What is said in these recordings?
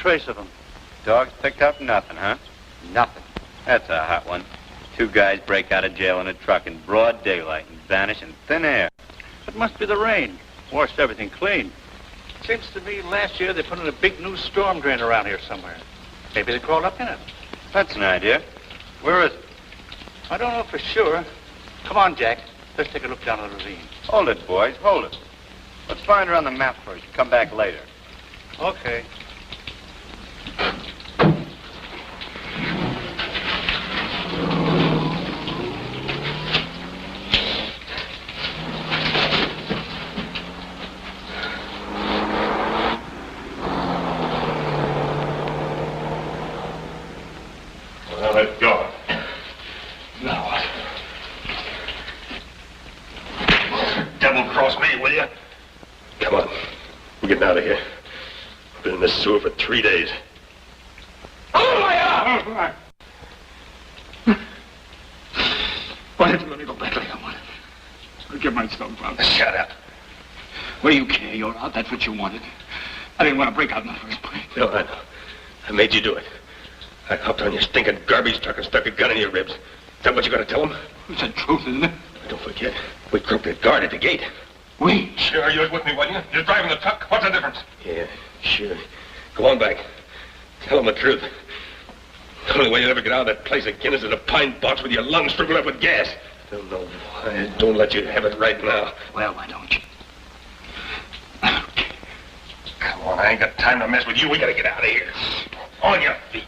trace of him. Dogs picked up nothing, huh? Nothing. That's a hot one. 2 guys break out of jail in a truck in broad daylight and vanish in thin air. It must be the rain. Washed everything clean. Seems to me last year they put in a big new storm drain around here somewhere. Maybe they crawled up in it. That's an idea. Where is it? I don't know for sure. Come on, Jack. Let's take a look down the ravine. Hold it, boys. Hold it. Let's find her on the map first. Come back later. Okay. Well, let's go. Now what? Double-cross me, will you? Come on. We're getting out of here. Been in this sewer for 3 days. Oh, Why did you let me go back like I wanted? I'll get myself out. Shut up. What do you care? You're out. That's what you wanted. I didn't want to break out in the first place. No, I know. I made you do it. I hopped on your stinking garbage truck and stuck a gun in your ribs. Is that what you're going to tell them? It's the truth, isn't it? Don't forget, we croaked that guard at the gate. We? Sure, you was with me, wasn't you? You're driving the truck. What's the difference? Yeah, sure. Go on back. Tell them the truth. The only way you'll ever get out of that place again is in a pine box with your lungs filled up with gas. Don't know why. Don't let you have it right now. Well, why don't you? Come on, I ain't got time to mess with you. We gotta get out of here. On your feet.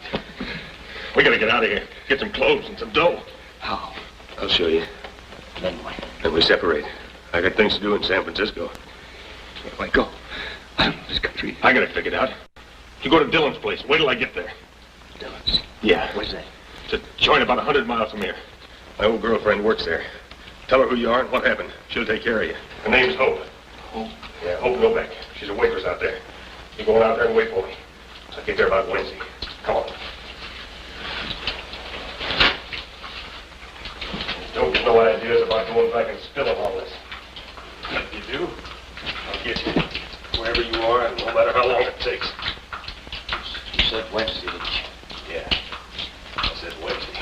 We gotta get out of here. Get some clothes and some dough. How? I'll show you. Then what? Then we separate. I got things to do in San Francisco. Where do I go? I don't know this country. I got it figured out. You go to Dillon's place. Wait till I get there. Dillon's? Yeah. Where's that? It's a joint about 100 miles from here. My old girlfriend works there. Tell her who you are and what happened. She'll take care of you. Her name's Hope. Hope? Yeah, Hope Novak. She's a waitress out there. You go on out there and wait for me. I'll get there about Wednesday. Come on. Don't get no ideas about going back and spilling all this. If you do, I'll get you. Wherever you are, and no matter how long it takes. You said Wednesday, didn't you? Yeah. I said Wednesday.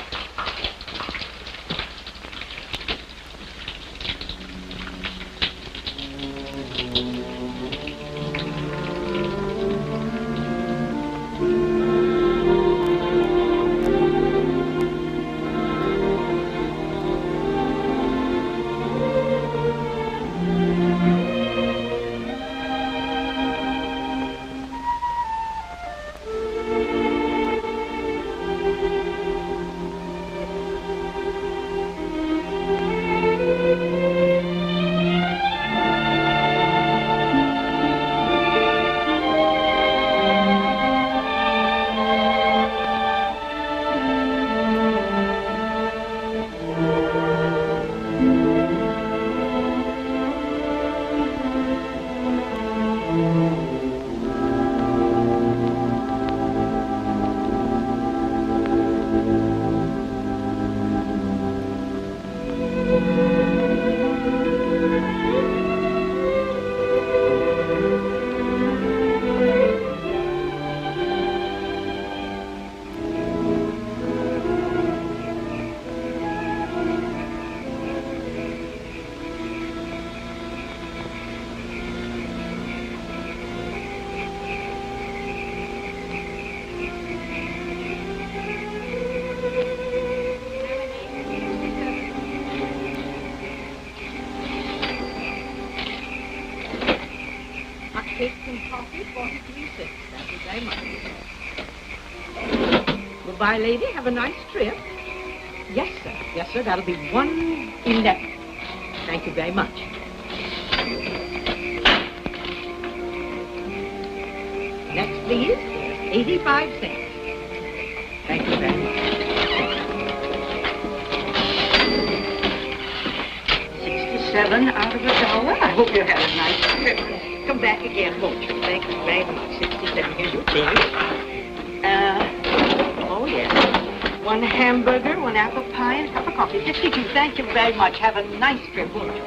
Goodbye, lady. Have a nice trip. Yes, sir. Yes, sir. That'll be 111. Thank you very much. Next, please. 85 cents. Thank you very much. 67 out of $1. I hope you had a nice trip. Come back again, won't you? Thank you very much. 67. Here's your change. Oh, yes. 1 hamburger, 1 apple pie, and a cup of coffee. 52. Thank you very much. Have a nice trip, won't you?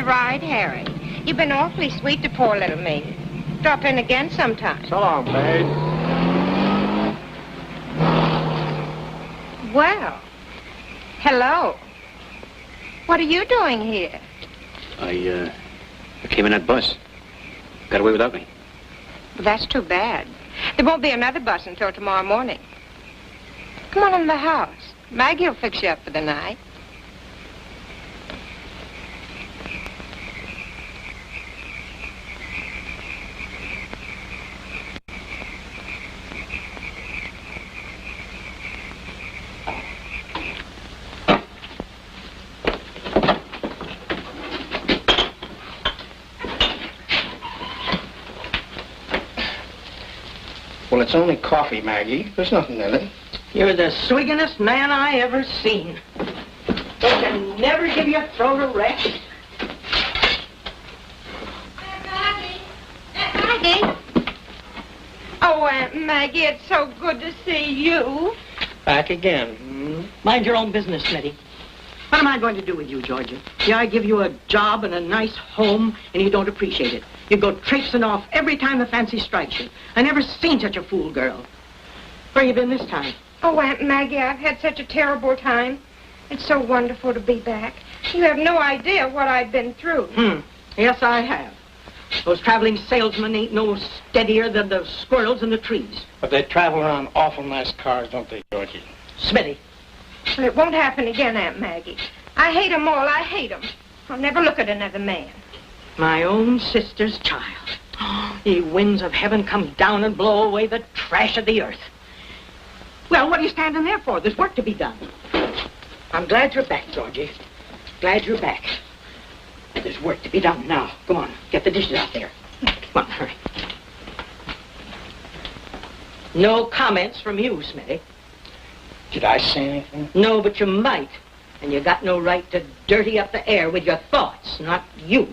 right, Harry. You've been awfully sweet to poor little me. Drop in again sometime. So long, babe. Well, hello. What are you doing here? I came in that bus. Got away without me. Well, that's too bad. There won't be another bus until tomorrow morning. Come on in the house. Maggie will fix you up for the night. Well, it's only coffee, Maggie. There's nothing in it. You're the swigginest man I ever seen. Don't you never give your throat a rest? Maggie! Maggie! Oh, Aunt Maggie, it's so good to see you. Back again. Mind your own business, Smitty. What am I going to do with you, Georgia? Yeah, I give you a job and a nice home, and you don't appreciate it. You go traipsing off every time the fancy strikes you. I never seen such a fool girl. Where you been this time? Oh, Aunt Maggie, I've had such a terrible time. It's so wonderful to be back. You have no idea what I've been through. Yes, I have. Those traveling salesmen ain't no steadier than the squirrels in the trees. But they travel around awful nice cars, don't they, Georgie? Smitty. Well, it won't happen again, Aunt Maggie. I hate 'em all. I hate 'em. I'll never look at another man. My own sister's child. Ye winds of heaven, come down and blow away the trash of the earth. Well, what are you standing there for? There's work to be done. I'm glad you're back, Georgie. Glad you're back. There's work to be done now. Come on, get the dishes out there. Come on, hurry. No comments from you, Smitty. Did I say anything? No, but you might. And you got no right to dirty up the air with your thoughts, not you.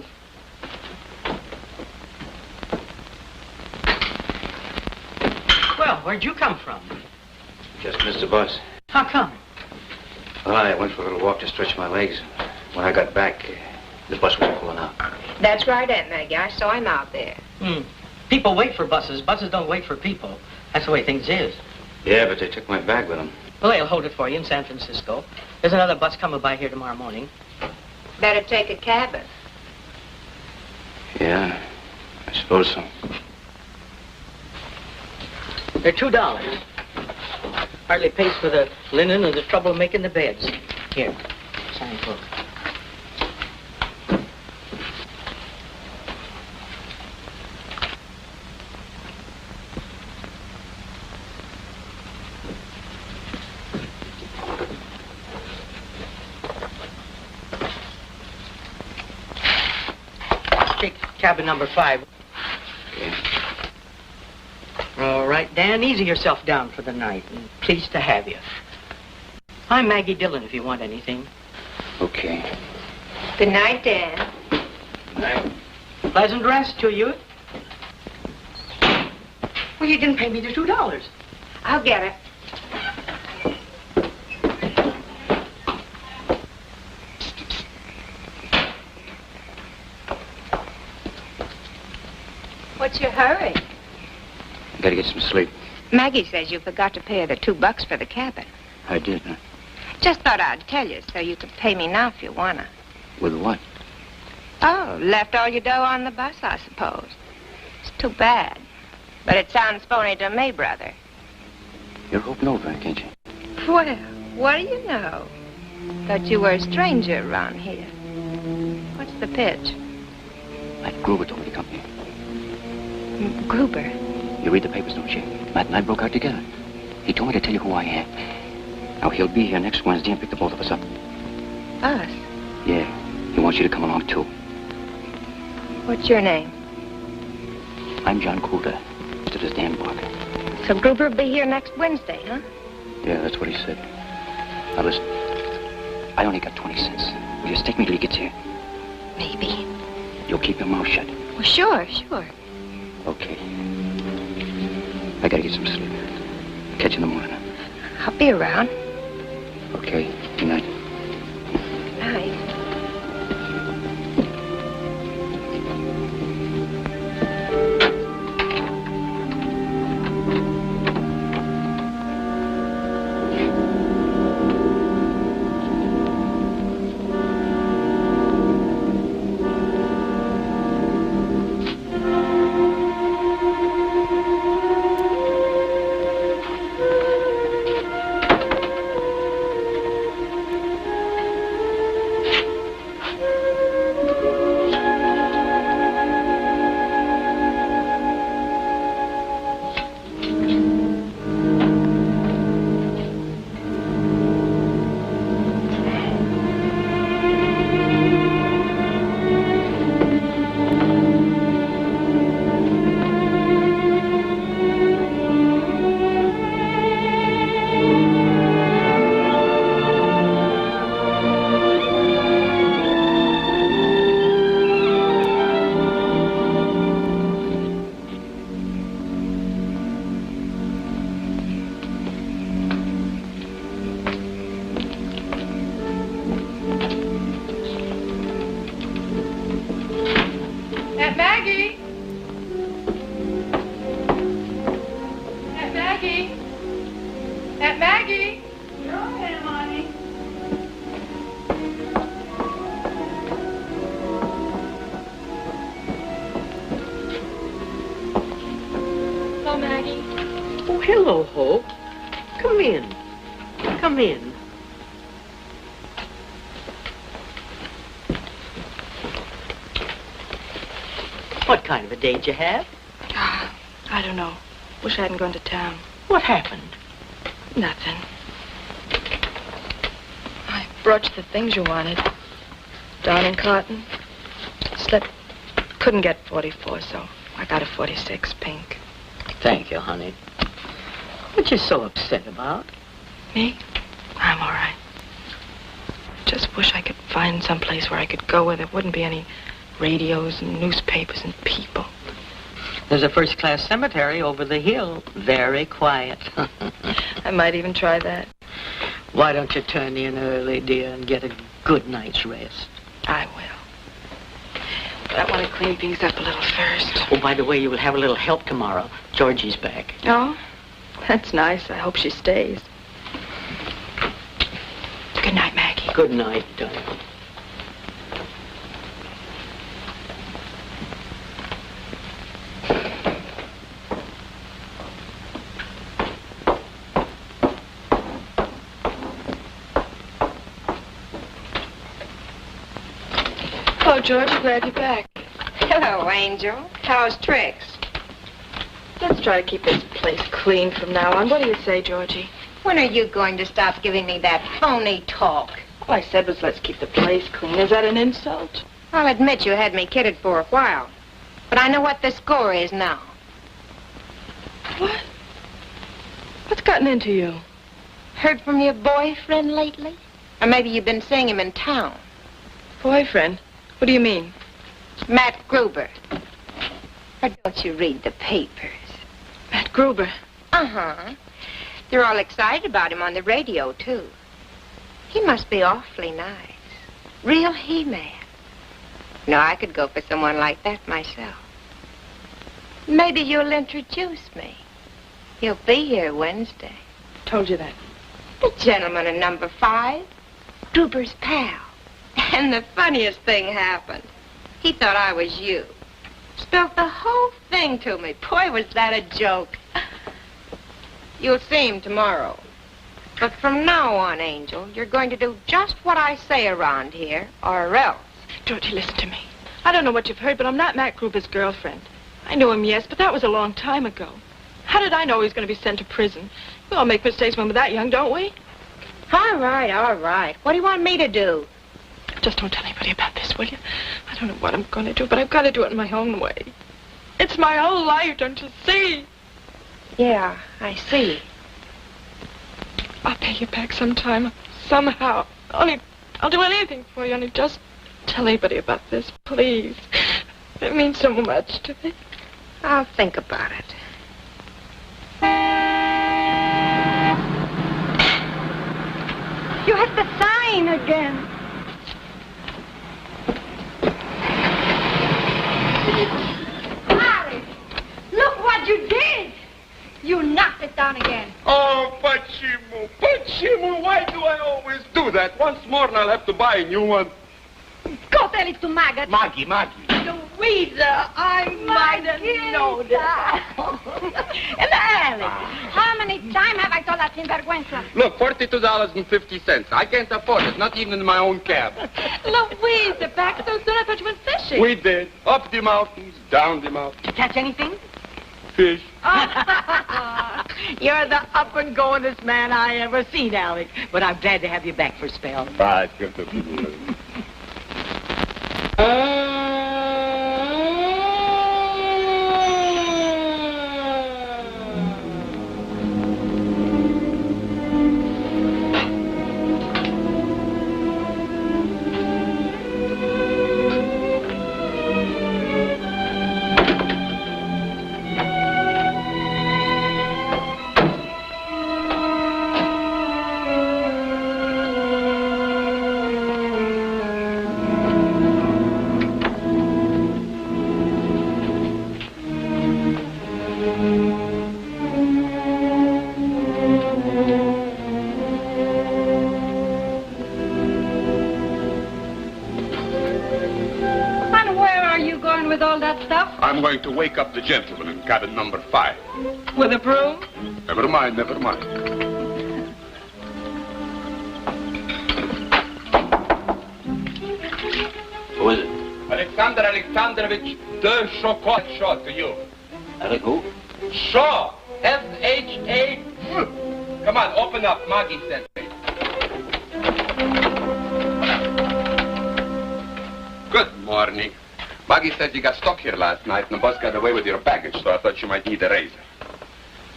Well, where'd you come from? Just missed the bus. How come? Well, I went for a little walk to stretch my legs. When I got back, the bus was pulling out. That's right, Aunt Maggie. I saw him out there. People wait for buses. Buses don't wait for people. That's the way things is. Yeah, but they took my bag with them. Well, they'll hold it for you in San Francisco. There's another bus coming by here tomorrow morning. Better take a cabin. Yeah, I suppose so. They're $2. Hardly pays for the linen and the trouble of making the beds. Here, sign book. Take cabin number 5. Yeah. All right, Dan, easy yourself down for the night. And pleased to have you. I'm Maggie Dillon if you want anything. Okay. Good night, Dan. Good night. Pleasant rest to you. Well, you didn't pay me the $2. I'll get it. What's your hurry? Gotta get some sleep. Maggie says you forgot to pay her the $2 for the cabin. I did, huh? Just thought I'd tell you so you could pay me now if you wanna. With what? Oh, left all your dough on the bus, I suppose. It's too bad. But it sounds phony to me, brother. You're Hope Novak, ain't you? Well, what do you know? Thought you were a stranger around here. What's the pitch? Matt Gruber told me to come here. Gruber. You read the papers, don't you? Matt and I broke out together. He told me to tell you who I am. Now, he'll be here next Wednesday and pick the both of us up. Us? Yeah. He wants you to come along, too. What's your name? I'm John Coulter. To this Dan Barker. So Gruber will be here next Wednesday, huh? Yeah, that's what he said. Now, listen. I only got 20 cents. Will you stick me till he gets here? Maybe. You'll keep your mouth shut. Well, sure. Okay. I gotta get some sleep. Catch you in the morning. I'll be around. Okay. Good night. Night. Maggie? Aunt Maggie? You're okay, Monty. Hello, Maggie. Oh, hello, Hope. Come in. Come in. What kind of a day did you have? I don't know. Wish I hadn't gone to town. What happened? Nothing. I brought you the things you wanted. Down in cotton. Slept. Couldn't get 44, so I got a 46 pink. Thank you, honey. What you so upset about? Me? I'm all right. Just wish I could find some place where I could go where there wouldn't be any radios and newspapers and people. There's a first-class cemetery over the hill. Very quiet. I might even try that. Why don't you turn in early, dear, and get a good night's rest? I will. But I want to clean things up a little first. Oh, by the way, you will have a little help tomorrow. Georgie's back. Oh? That's nice. I hope she stays. Good night, Maggie. Good night, darling. Hello, Georgie. Glad you're back. Hello, Angel. How's tricks? Let's try to keep this place clean from now on. What do you say, Georgie? When are you going to stop giving me that phony talk? All I said was let's keep the place clean. Is that an insult? I'll admit you had me kidded for a while. But I know what the score is now. What? What's gotten into you? Heard from your boyfriend lately? Or maybe you've been seeing him in town. Boyfriend? What do you mean? Matt Gruber. Or don't you read the papers? Matt Gruber. Uh-huh. They're all excited about him on the radio, too. He must be awfully nice. Real he-man. No, I could go for someone like that myself. Maybe you'll introduce me. He'll be here Wednesday. Told you that. The gentleman in number 5, Gruber's pal. And the funniest thing happened. He thought I was you. Spilled the whole thing to me. Boy, was that a joke. You'll see him tomorrow. But from now on, Angel, you're going to do just what I say around here, or else. Georgie, listen to me. I don't know what you've heard, but I'm not Matt Gruber's girlfriend. I knew him, yes, but that was a long time ago. How did I know he was going to be sent to prison? We all make mistakes when we're that young, don't we? All right, all right. What do you want me to do? Just don't tell anybody about this, will you? I don't know what I'm going to do, but I've got to do it in my own way. It's my whole life, don't you see? Yeah, I see. I'll pay you back sometime, somehow. I'll do anything for you, only just tell anybody about this, please. It means so much to me. I'll think about it. You hit the sign again. Alice, look what you did. You knocked it down again. Oh, Pachimu, why do I always do that? Once more and I'll have to buy a new one. Go tell it to Maggot. Maggie. Louisa, I might have known that. And Alice, how many times have I told that sinvergüenza? Look, $42.50. I can't afford it, not even in my own cab. Louisa, back so soon. I thought you went fishing. We did. Up the mountains, down the mountains. Did you catch anything? Fish. You're the up-and-goingest man I ever seen, Alec. But I'm glad to have you back for a spell. Right, good to be. stuff? I'm going to wake up the gentleman in cabin number 5. With a broom? Never mind, never mind. Who is it? Alexander Alexandrovich de Chocolat Shaw to you. Alec who? Shaw. S-H-A. Come on, open up. Maggie sent me. Good morning. Maggie said you got stuck here last night and the bus got away with your baggage, so I thought you might need a razor.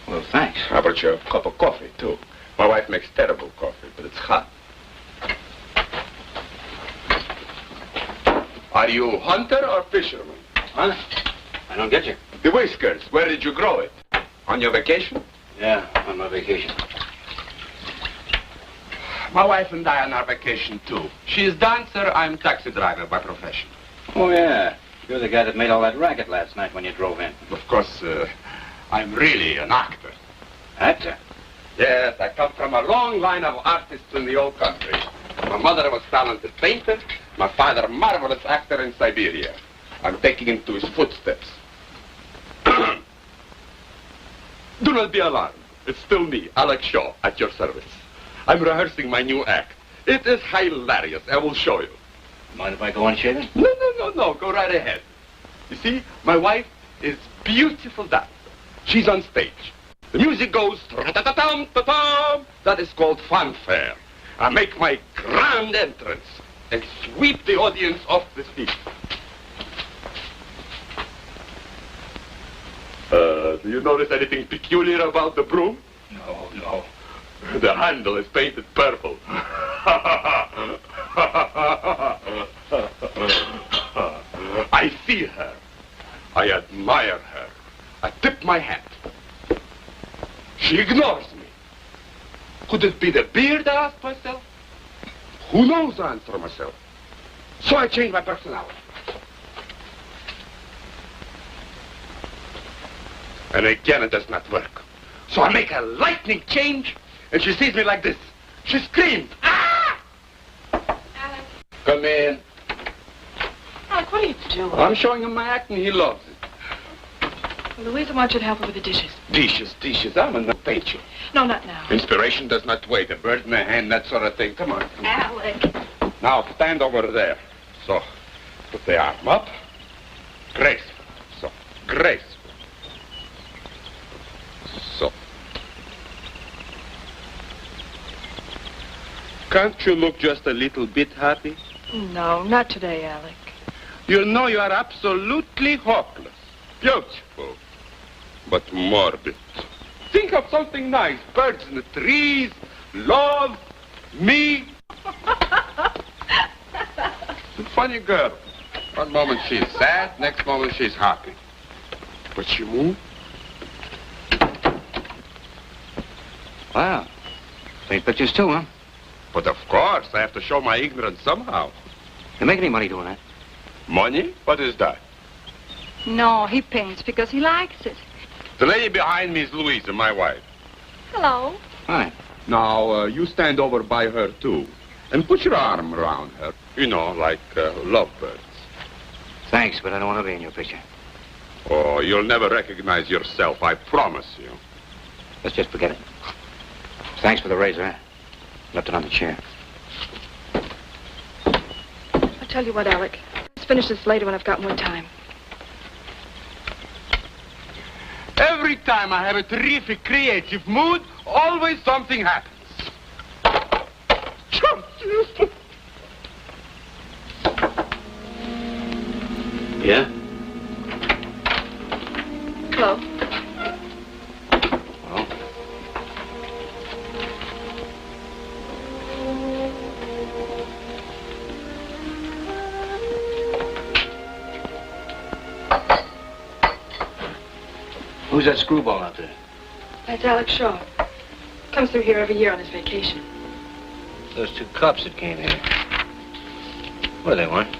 Well, thanks. How about you a cup of coffee, too? My wife makes terrible coffee, but it's hot. Are you hunter or fisherman? Huh? I don't get you. The whiskers, where did you grow it? On your vacation? Yeah, on my vacation. My wife and I are on our vacation, too. She is dancer, I'm taxi driver by profession. Oh, yeah. You're the guy that made all that racket last night when you drove in. Of course, I'm really an actor. Actor? Yes, I come from a long line of artists in the old country. My mother was talented painter. My father, a marvelous actor in Siberia. I'm taking him to his footsteps. Do not be alarmed. It's still me, Alex Shaw, at your service. I'm rehearsing my new act. It is hilarious. I will show you. Mind if I go on shaving? No. Go right ahead. You see, my wife is beautiful dancer. She's on stage. The music goes ta-ta-ta-tam-ta-tam. That is called fanfare. I make my grand entrance and sweep the audience off the feet. Do you notice anything peculiar about the broom? No. The handle is painted purple. I see her. I admire her. I tip my hat. She ignores me. Could it be the beard, I ask myself? Who knows, I answer myself. So I change my personality. And again, it does not work. So I make a lightning change, and she sees me like this. She screams, "Ah!" Alec. Come in. Alec, what are you doing? I'm showing him my act, and he loves it. Well, Louisa wants you to help her with the dishes. Dishes. I'm a painter. No, not now. Inspiration does not wait. A bird in the hand, that sort of thing. Come on. Alec. Now, stand over there. So, put the arm up. Graceful. So, graceful. So. Can't you look just a little bit happy? No, not today, Alec. You know you are absolutely hopeless. Beautiful. But morbid. Think of something nice. Birds in the trees, love, me. Funny girl. One moment she's sad, next moment she's happy. Почему? Wow. Paint pictures too, huh? But of course, I have to show my ignorance somehow. You make any money doing that? Money? What is that? No, he paints because he likes it. The lady behind me is Louisa, my wife. Hello. Hi. Now, you stand over by her, too. And put your arm around her. You know, like lovebirds. Thanks, but I don't want to be in your picture. Oh, you'll never recognize yourself, I promise you. Let's just forget it. Thanks for the razor. Left it on the chair. I'll tell you what, Alec. Let's finish this later when I've got more time. Every time I have a terrific creative mood, always something happens. Yeah? Hello. Well? Who's that screwball out there? That's Alec Shaw. Comes through here every year on his vacation. Those two cops that came here. What do they want?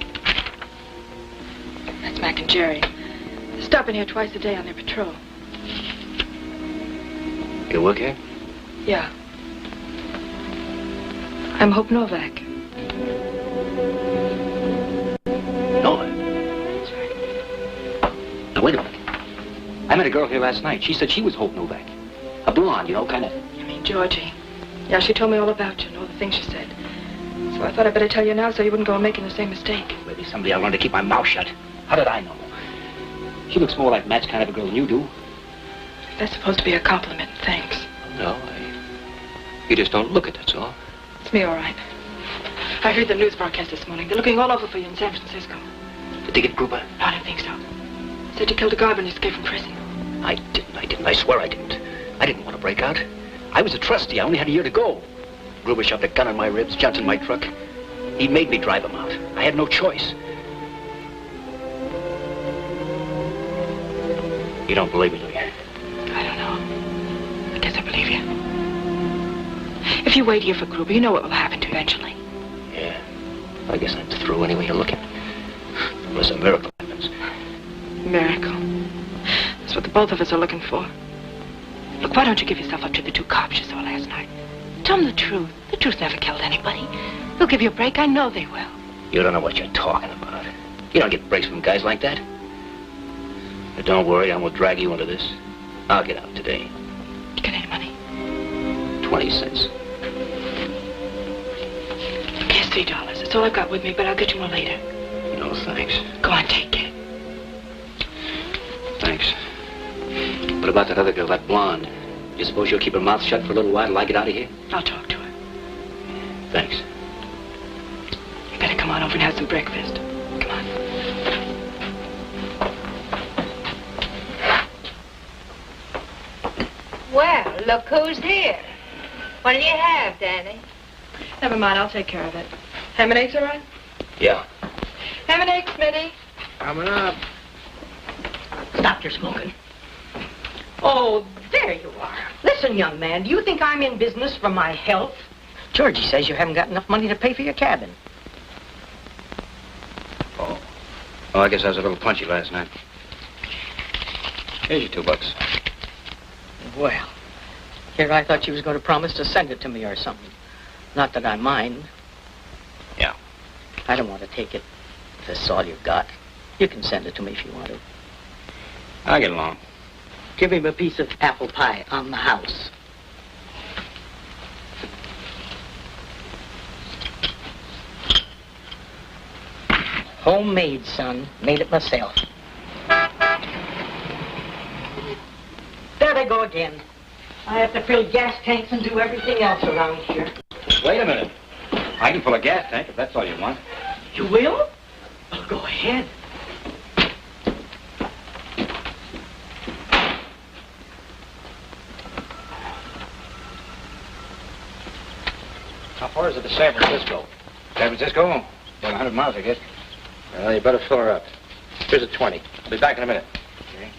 That's Mac and Jerry. They're stopping here twice a day on their patrol. You work here? Yeah. I'm Hope Novak. Novak? That's right. Now, wait a minute. I met a girl here last night. She said she was Hope Novak. A blonde, you know, kind of... You mean Georgie? Yeah, she told me all about you and all the things she said. So I thought I'd better tell you now so you wouldn't go on making the same mistake. Maybe someday I'll learn to keep my mouth shut. How did I know? She looks more like Matt's kind of a girl than you do. That's supposed to be a compliment. Thanks. No, you just don't look it, that's all. It's me, all right. I heard the news broadcast this morning. They're looking all over for you in San Francisco. Did they get Gruber? No, I don't think so. Said you killed a guard when you escaped from prison. I didn't. I swear I didn't. I didn't want to break out. I was a trustee. I only had a year to go. Gruber shoved a gun in my ribs, jumped in my truck. He made me drive him out. I had no choice. You don't believe me, do you? I don't know. I guess I believe you. If you wait here for Gruber, you know what will happen to you eventually. Yeah. I guess I'm through any way you're looking. Unless a miracle happens. Miracle. That's what the both of us are looking for. Look, why don't you give yourself up to the two cops you saw last night? Tell them the truth. The truth never killed anybody. They'll give you a break. I know they will. You don't know what you're talking about. You don't get breaks from guys like that. But don't worry, I won't drag you into this. I'll get out today. You got any money? 20 cents. Here's $3. That's all I've got with me, but I'll get you more later. No, thanks. Go on, take it. Thanks. What about that other girl, that blonde? You suppose she'll keep her mouth shut for a little while till I get out of here? I'll talk to her. Thanks. You better come on over and have some breakfast. Come on. Well, look who's here. What'll you have, Danny? Never mind, I'll take care of it. Ham and eggs, all right? Yeah. Ham and eggs, Smitty. Coming up. Stop your smoking. Oh, there you are. Listen, young man, do you think I'm in business for my health? Georgie says you haven't got enough money to pay for your cabin. Oh, I guess I was a little punchy last night. Here's your $2. Well, here I thought you was going to promise to send it to me or something. Not that I mind. Yeah. I don't want to take it if this is all you've got. You can send it to me if you want to. I'll get along. Give him a piece of apple pie on the house. Homemade, son. Made it myself. There they go again. I have to fill gas tanks and do everything else around here. Wait a minute. I can fill a gas tank if that's all you want. You will? Well, go ahead. How far is it to San Francisco? San Francisco? About 100 miles, I guess. Well, you better fill her up. Here's a 20. I'll be back in a minute. Okay.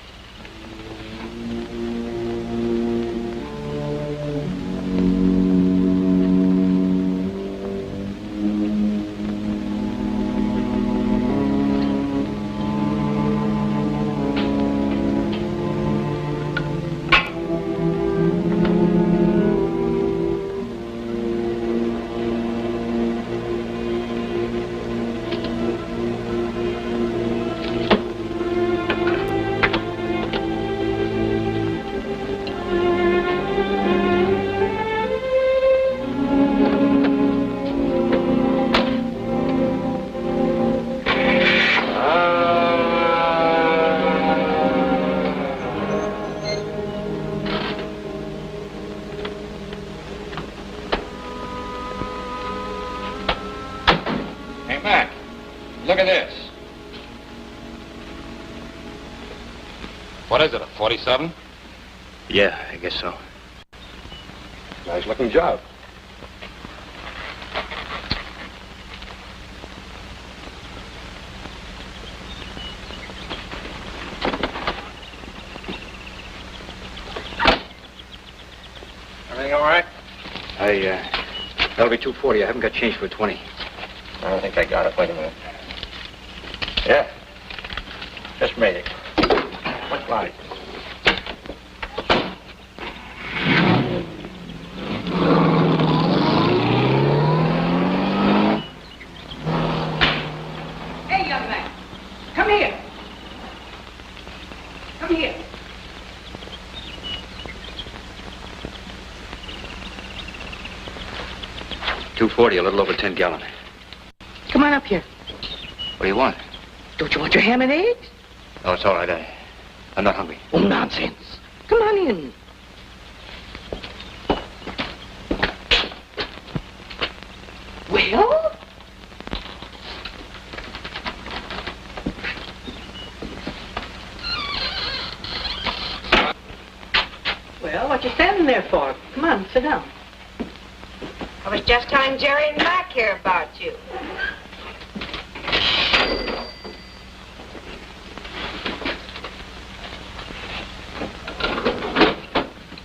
Look at this. What is it, a 47? Yeah, I guess so. Nice looking job. Everything all right? That'll be $2.40. I haven't got change for a 20. I don't think I got it. Wait a minute. Yeah. Just made it. What line? Hey, young man. Come here. $2.40, a little over 10 gallon. Come on up here. What do you want? Don't you want your ham and eggs? Oh, it's all right. I'm not hungry. Oh, nonsense. Come on in. Well? Well, what you standing there for? Come on, sit down. I was just telling Jerry and Mac here about you.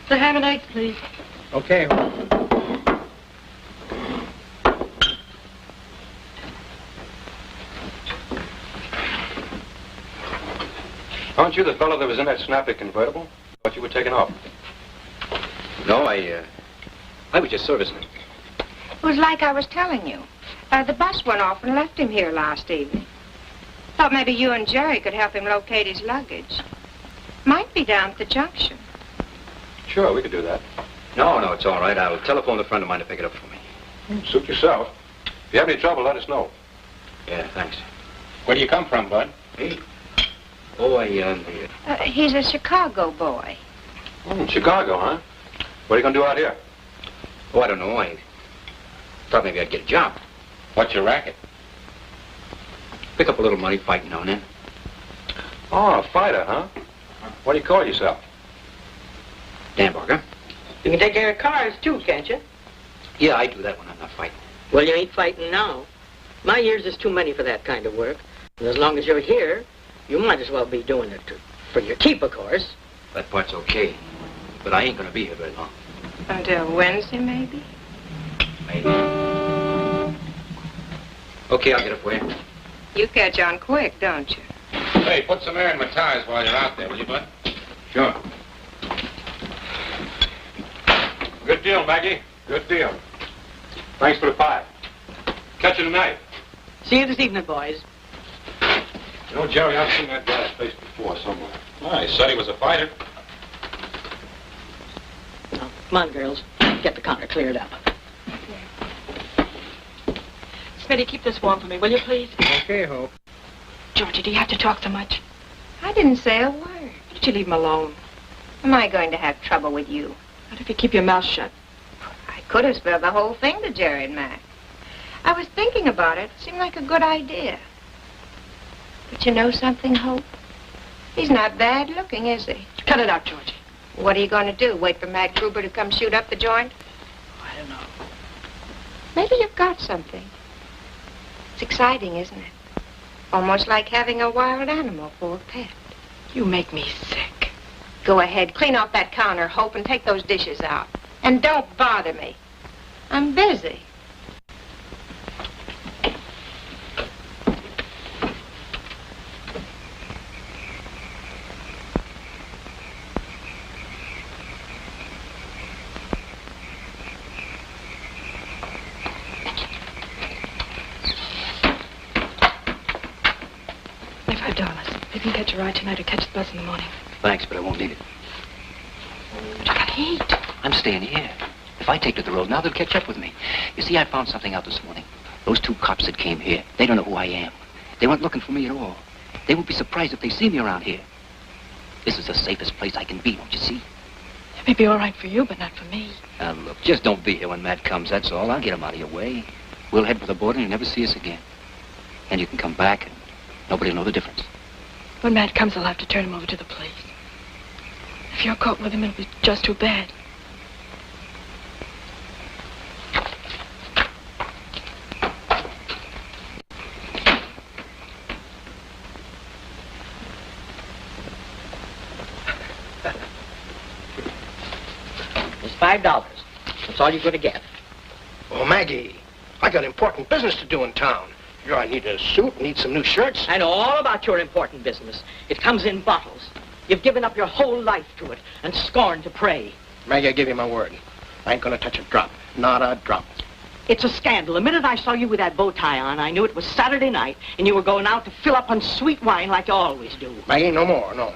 The ham and eggs, please. Okay. Aren't you the fellow that was in that snappy convertible? Thought you were taken off. No, I was just servicing it. It was like I was telling you. The bus went off and left him here last evening. Thought maybe you and Jerry could help him locate his luggage. Might be down at the junction. Sure, we could do that. No, it's all right. I'll telephone a friend of mine to pick it up for me. Suit yourself. If you have any trouble, let us know. Yeah, thanks. Where do you come from, Bud? Hey. Oh, He's a Chicago boy. Chicago, huh? What are you going to do out here? Oh, I don't know. I thought maybe I'd get a job. What's your racket? Pick up a little money fighting now and then. Oh, a fighter, huh? What do you call yourself? Danbarger. You can take care of cars, too, can't you? Yeah, I do that when I'm not fighting. Well, you ain't fighting now. My years is too many for that kind of work. And as long as you're here, you might as well be doing it for your keep, of course. That part's okay. But I ain't gonna be here very long. Until Wednesday, maybe? Maybe. Okay, I'll get it for you. You catch on quick, don't you? Hey, put some air in my tires while you're out there, will you, Bud? Sure. Good deal, Maggie. Good deal. Thanks for the pie. Catch you tonight. See you this evening, boys. You know, Jerry, I've seen that guy's face before somewhere. Well, he said he was a fighter. Now, come on, girls. Get the counter cleared up. Smitty, keep this warm for me, will you, please? Okay, Hope. Georgie, do you have to talk so much? I didn't say a word. Why don't you leave him alone? Am I going to have trouble with you? What if you keep your mouth shut? I could have spilled the whole thing to Jerry and Mac. I was thinking about it. It seemed like a good idea. But you know something, Hope? He's not bad looking, is he? Cut it out, Georgie. What are you going to do? Wait for Mac Gruber to come shoot up the joint? I don't know. Maybe you've got something. It's exciting, isn't it? Almost like having a wild animal for a pet. You make me sick. Go ahead, clean off that counter, Hope, and take those dishes out. And don't bother me. I'm busy. $5. You can catch a ride tonight or catch the bus in the morning. Thanks, but I won't need it. But you gotta eat. I'm staying here. If I take to the road now, they'll catch up with me. You see, I found something out this morning. Those two cops that came here, they don't know who I am. They weren't looking for me at all. They won't be surprised if they see me around here. This is the safest place I can be, don't you see? It may be all right for you, but not for me. Now, look, just don't be here when Matt comes, that's all. I'll get him out of your way. We'll head for the border and you'll never see us again. And you can come back and nobody will know the difference. When Matt comes, I'll have to turn him over to the police. If you're caught with him, it'll be just too bad. It's $5. That's all you're going to get. Oh, Maggie, I got important business to do in town. Here I need a suit, need some new shirts. I know all about your important business. It comes in bottles. You've given up your whole life to it and scorned to pray. Maggie, I give you my word. I ain't gonna touch a drop. Not a drop. It's a scandal. The minute I saw you with that bow tie on, I knew it was Saturday night and you were going out to fill up on sweet wine like you always do. Maggie, no more, no.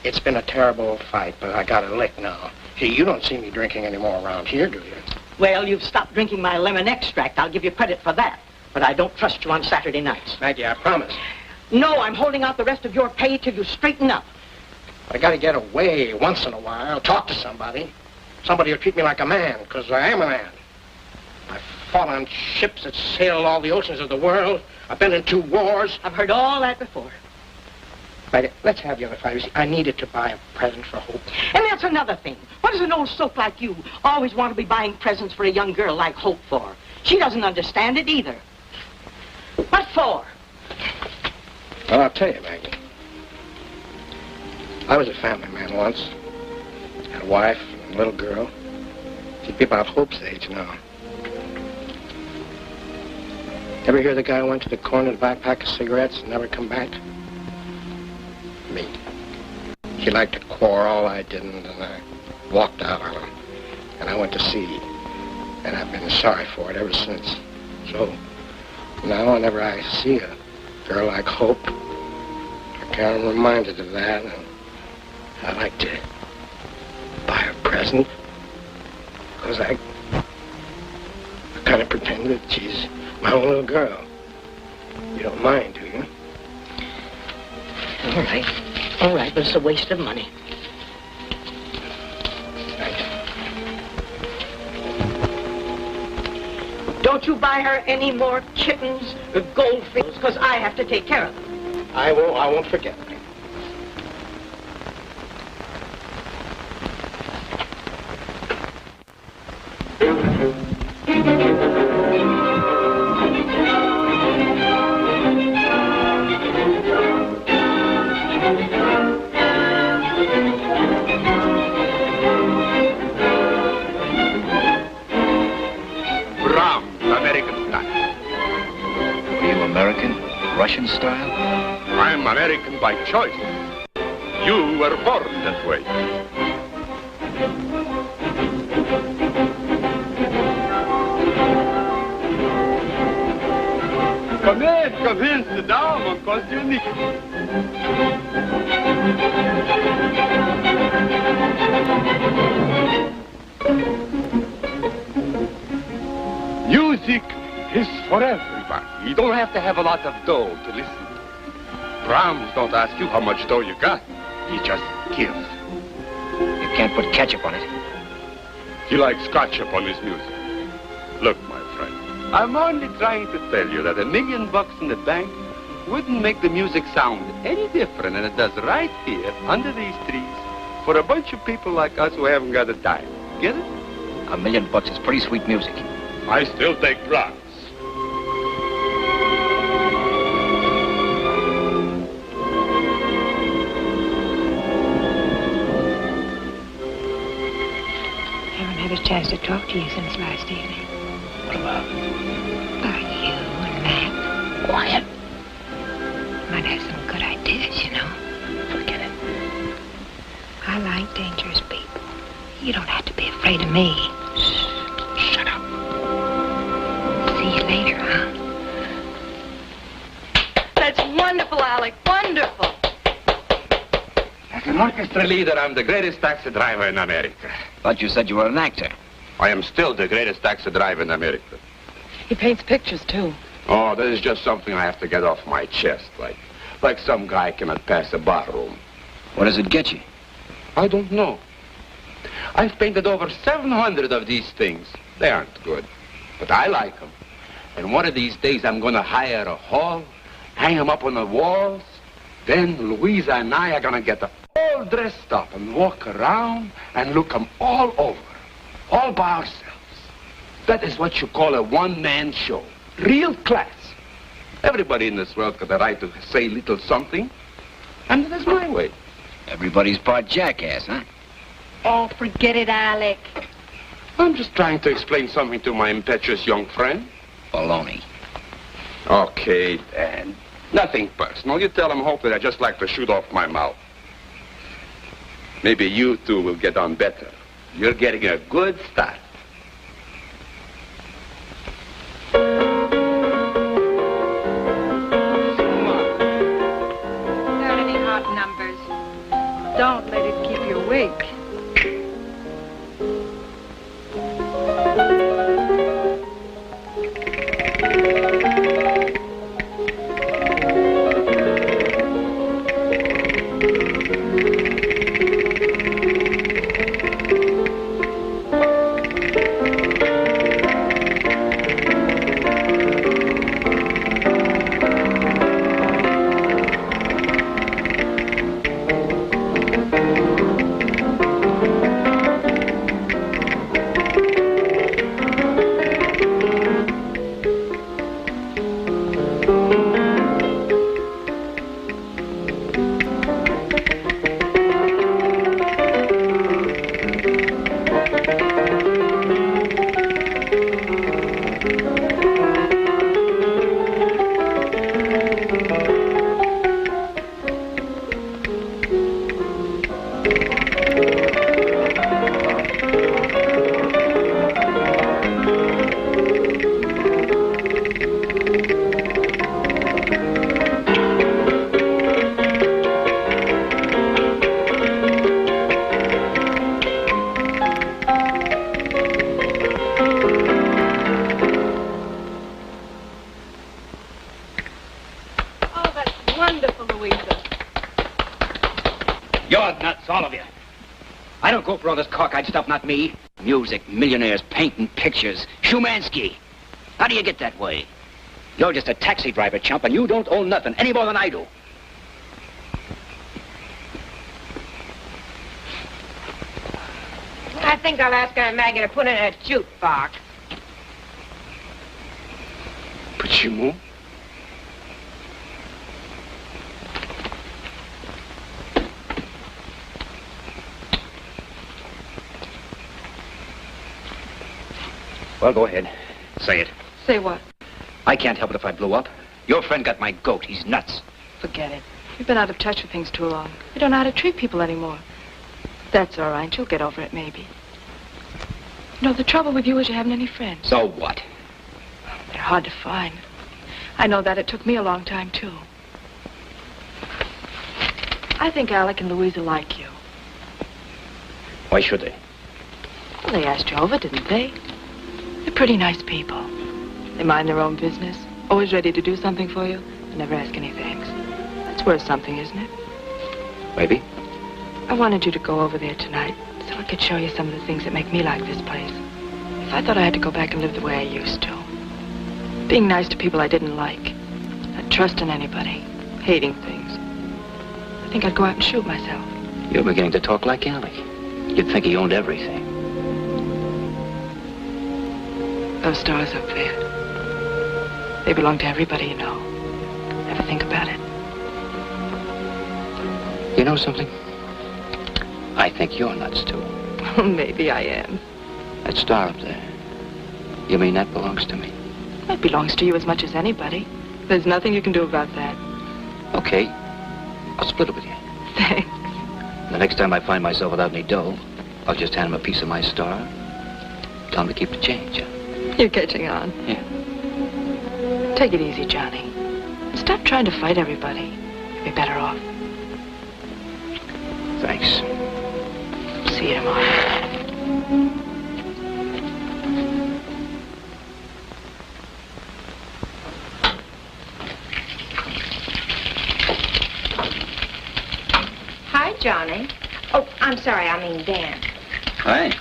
It's been a terrible fight, but I got a lick now. Hey, you don't see me drinking anymore around here, do you? Well, you've stopped drinking my lemon extract. I'll give you credit for that. But I don't trust you on Saturday nights. Maggie, I promise. No, I'm holding out the rest of your pay till you straighten up. I gotta get away once in a while, talk to somebody. Somebody who'll treat me like a man, because I am a man. I've fought on ships that sailed all the oceans of the world. I've been in 2 wars. I've heard all that before. Maggie, let's have the other 5. You see, I needed to buy a present for Hope. And that's another thing. What does an old soak like you always want to be buying presents for a young girl like Hope for? She doesn't understand it either. What for? Well, I'll tell you, Maggie. I was a family man once. Had a wife and a little girl. She'd be about Hope's age now. Ever hear the guy who went to the corner to buy a pack of cigarettes and never come back? Me. She liked to quarrel, I didn't, and I walked out on him. And I went to sea. And I've been sorry for it ever since. So, now whenever I see a girl like Hope, I kind of reminded of that, and I like to buy her a present. Because I kind of pretend that she's my own little girl. You don't mind, do you? All right. All right, but it's a waste of money. Thanks. Don't you buy her any more kittens or goldfish, because I have to take care of them. I won't forget. Russian style? I'm American by choice. You were born that way. Come in, sit down, mon costume. Music is for everybody. You don't have to have a lot of dough to listen. Brahms don't ask you how much dough you got. He just gives. You can't put ketchup on it. He likes ketchup on his music. Look, my friend, I'm only trying to tell you that $1 million in the bank wouldn't make the music sound any different than it does right here under these trees for a bunch of people like us who haven't got a dime. Get it? $1 million is pretty sweet music. I still take Brahms. A chance to talk to you since last evening. What about? About you and Matt. Quiet. Might have some good ideas, you know. Forget it. I like dangerous people. You don't have to be afraid of me. Shh. Shut up. See you later, huh? That's wonderful, Alec. Wonderful. As an orchestra leader, I'm the greatest taxi driver in America. Thought you said you were an actor. I am still the greatest taxi driver in America. He paints pictures, too. Oh, this is just something I have to get off my chest, like some guy cannot pass a barroom. What does it get you? I don't know. I've painted over 700 of these things. They aren't good, but I like them. And one of these days, I'm going to hire a hall, hang them up on the walls. Then Louisa and I are going to get all dressed up and walk around and look them all over, all by ourselves. That is what you call a one-man show. Real class. Everybody in this world got the right to say little something, and that's my way. Everybody's part jackass, huh? Oh, forget it, Alec. I'm just trying to explain something to my impetuous young friend. Baloney. Okay, Dan. Nothing personal. You tell him, Hope, that I just like to shoot off my mouth. Maybe you two will get on better. You're getting a good start. Got any hot numbers? Don't let it keep you awake. put all this cockeyed stuff, not me. Music, millionaires, painting pictures, Shumansky. How do you get that way? You're just a taxi driver, chump, and you don't own nothing any more than I do. I think I'll ask Aunt Maggie to put in a jukebox. Почему? Well, go ahead. Say it. Say what? I can't help it if I blew up. Your friend got my goat. He's nuts. Forget it. You've been out of touch with things too long. You don't know how to treat people anymore. That's all right. You'll get over it, maybe. You know, the trouble with you is you haven't any friends. So what? They're hard to find. I know that. It took me a long time, too. I think Alec and Louisa like you. Why should they? Well, they asked you over, didn't they? They're pretty nice people. They mind their own business, always ready to do something for you, and never ask any thanks. That's worth something, isn't it? Maybe. I wanted you to go over there tonight so I could show you some of the things that make me like this place. If I thought I had to go back and live the way I used to. Being nice to people I didn't like. Not trusting anybody. Hating things. I think I'd go out and shoot myself. You're beginning to talk like Alec. You'd think he owned everything. Those stars up there. They belong to everybody you know. Never think about it. You know something? I think you're nuts, too. Maybe I am. That star up there. You mean that belongs to me? It belongs to you as much as anybody. There's nothing you can do about that. Okay. I'll split it with you. Thanks. The next time I find myself without any dough, I'll just hand him a piece of my star. Tell him to keep the change. You're catching on. Yeah. Take it easy, Johnny. Stop trying to fight everybody. You'll be better off. Thanks. See you tomorrow. Hi, Johnny. Oh, I'm sorry, I mean Dan. Hi.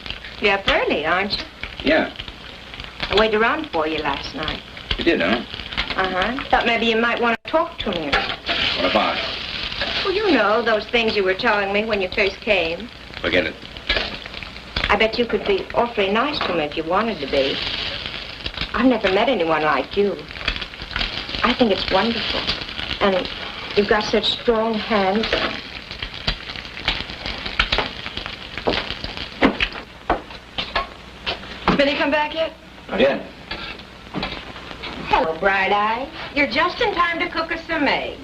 You're up early, aren't you? Yeah. I waited around for you last night. You did, huh? Uh-huh. Thought maybe you might want to talk to me. What about? Well, you know, those things you were telling me when you first came. Forget it. I bet you could be awfully nice to me if you wanted to be. I've never met anyone like you. I think it's wonderful. And you've got such strong hands. Smitty come back yet? Not yet. Hello, Bright Eye. You're just in time to cook us some eggs.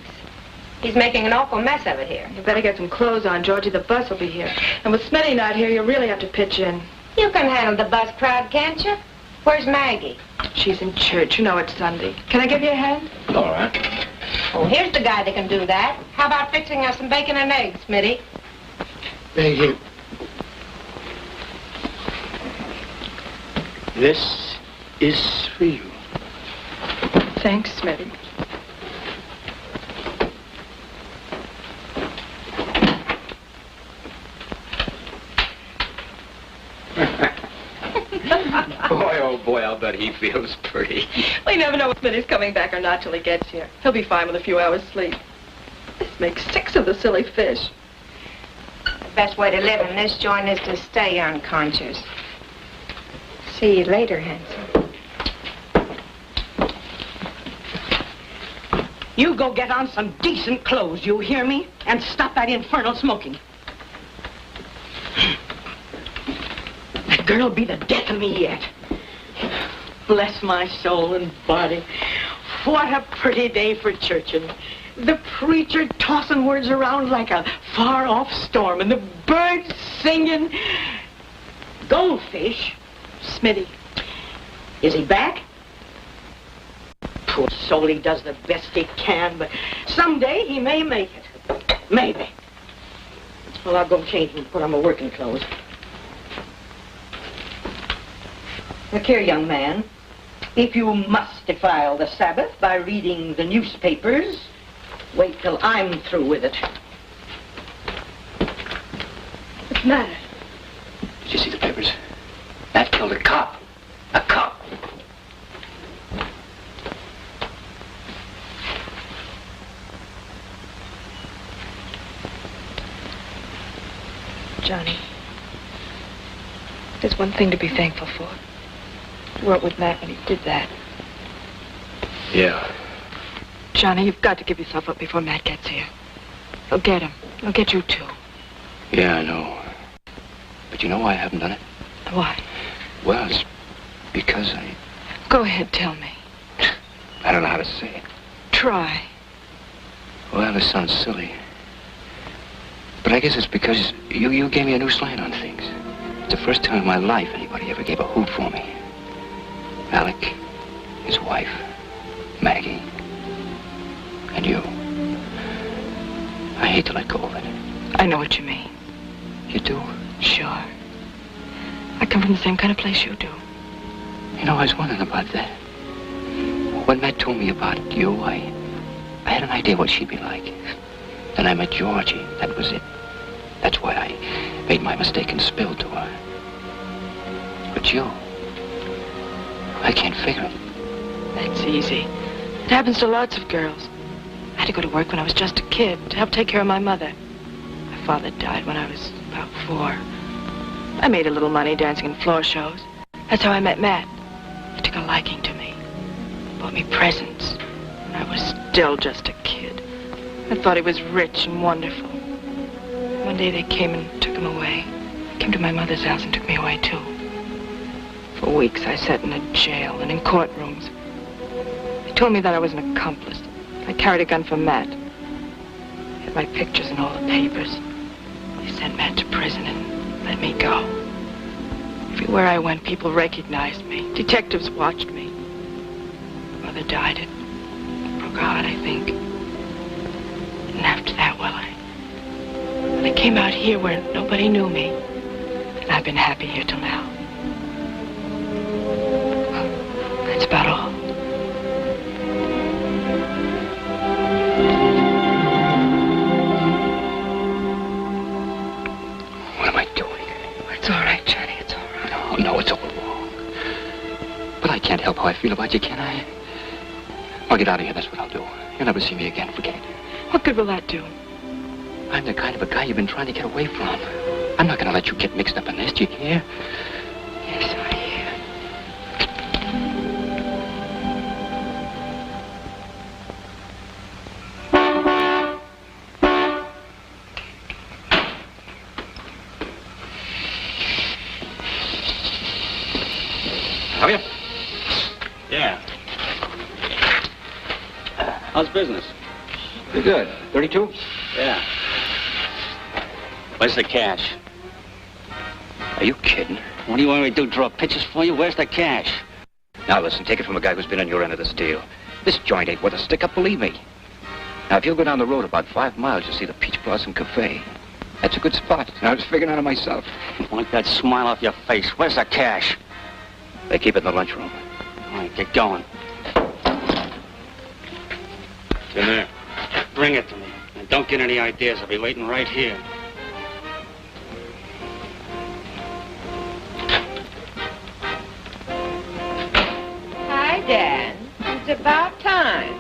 He's making an awful mess of it here. You better get some clothes on, Georgie. The bus will be here. And with Smitty not here, you really have to pitch in. You can handle the bus crowd, can't you? Where's Maggie? She's in church. You know it's Sunday. Can I give you a hand? All right. Oh, here's the guy that can do that. How about fixing us some bacon and eggs, Smitty? Thank you. This is for you. Thanks, Smitty. Boy, oh boy, I'll bet he feels pretty. We never know if Smitty's coming back or not till he gets here. He'll be fine with a few hours sleep. This makes 6 of the silly fish. The best way to live in this joint is to stay unconscious. See you later, handsome. You go get on some decent clothes, you hear me? And stop that infernal smoking. That girl'll be the death of me yet. Bless my soul and body. What a pretty day for churching. The preacher tossing words around like a far-off storm, and the birds singing. Goldfish? Smitty. Is he back? Poor soul, he does the best he can, but someday he may make it. Maybe. Well, I'll go change and put on my working clothes. Look here, young man. If you must defile the Sabbath by reading the newspapers, wait till I'm through with it. What's the matter? Matt killed a cop. A cop. Johnny, there's one thing to be thankful for. You weren't with Matt when he did that. Yeah. Johnny, you've got to give yourself up before Matt gets here. He'll get him. He'll get you, too. Yeah, I know. But you know why I haven't done it? Why? Well, it's because I... Go ahead, tell me. I don't know how to say it. Try. Well, this sounds silly. But I guess it's because you gave me a new slant on things. It's the first time in my life anybody ever gave a hoot for me. Alec, his wife, Maggie, and you. I hate to let go of it. I know what you mean. You do? Sure. I come from the same kind of place you do. You know, I was wondering about that. When Matt told me about you, I had an idea what she'd be like. Then I met Georgie. That was it. That's why I made my mistake and spilled to her. But you, I can't figure it. That's easy. It happens to lots of girls. I had to go to work when I was just a kid to help take care of my mother. My father died when I was about 4. I made a little money dancing in floor shows. That's how I met Matt. He took a liking to me. Bought me presents. When I was still just a kid. I thought he was rich and wonderful. One day they came and took him away. They came to my mother's house and took me away, too. For weeks I sat in a jail and in courtrooms. They told me that I was an accomplice. I carried a gun for Matt. They had my pictures in all the papers. They sent Matt to prison and let me go. Everywhere I went, people recognized me. Detectives watched me. My mother died. It broke her heart, I think. And after that, well, I came out here where nobody knew me. And I've been happy here till now. That's about all. What am I doing? It's all right, Johnny. It's all right. No, it's all wrong. But I can't help how I feel about you, can I? I'll get out of here, that's what I'll do. You'll never see me again, forget it. What good will that do? I'm the kind of a guy you've been trying to get away from. I'm not going to let you get mixed up in this, do you hear? Yes, I hear. Have you? Yeah. How's business? Pretty good. 32? Yeah. Where's the cash? Are you kidding? What do you want me to do, draw pictures for you? Where's the cash? Now listen, take it from a guy who's been on your end of this deal. This joint ain't worth a stick-up, believe me. Now, if you'll go down the road about 5 miles, you'll see the Peach Blossom Cafe. That's a good spot. I was figuring out it myself. Wipe that smile off your face. Where's the cash? They keep it in the lunchroom. All right, get going. It's in there. Bring it to me. And don't get any ideas. I'll be waiting right here. Hi, Dad. It's about time.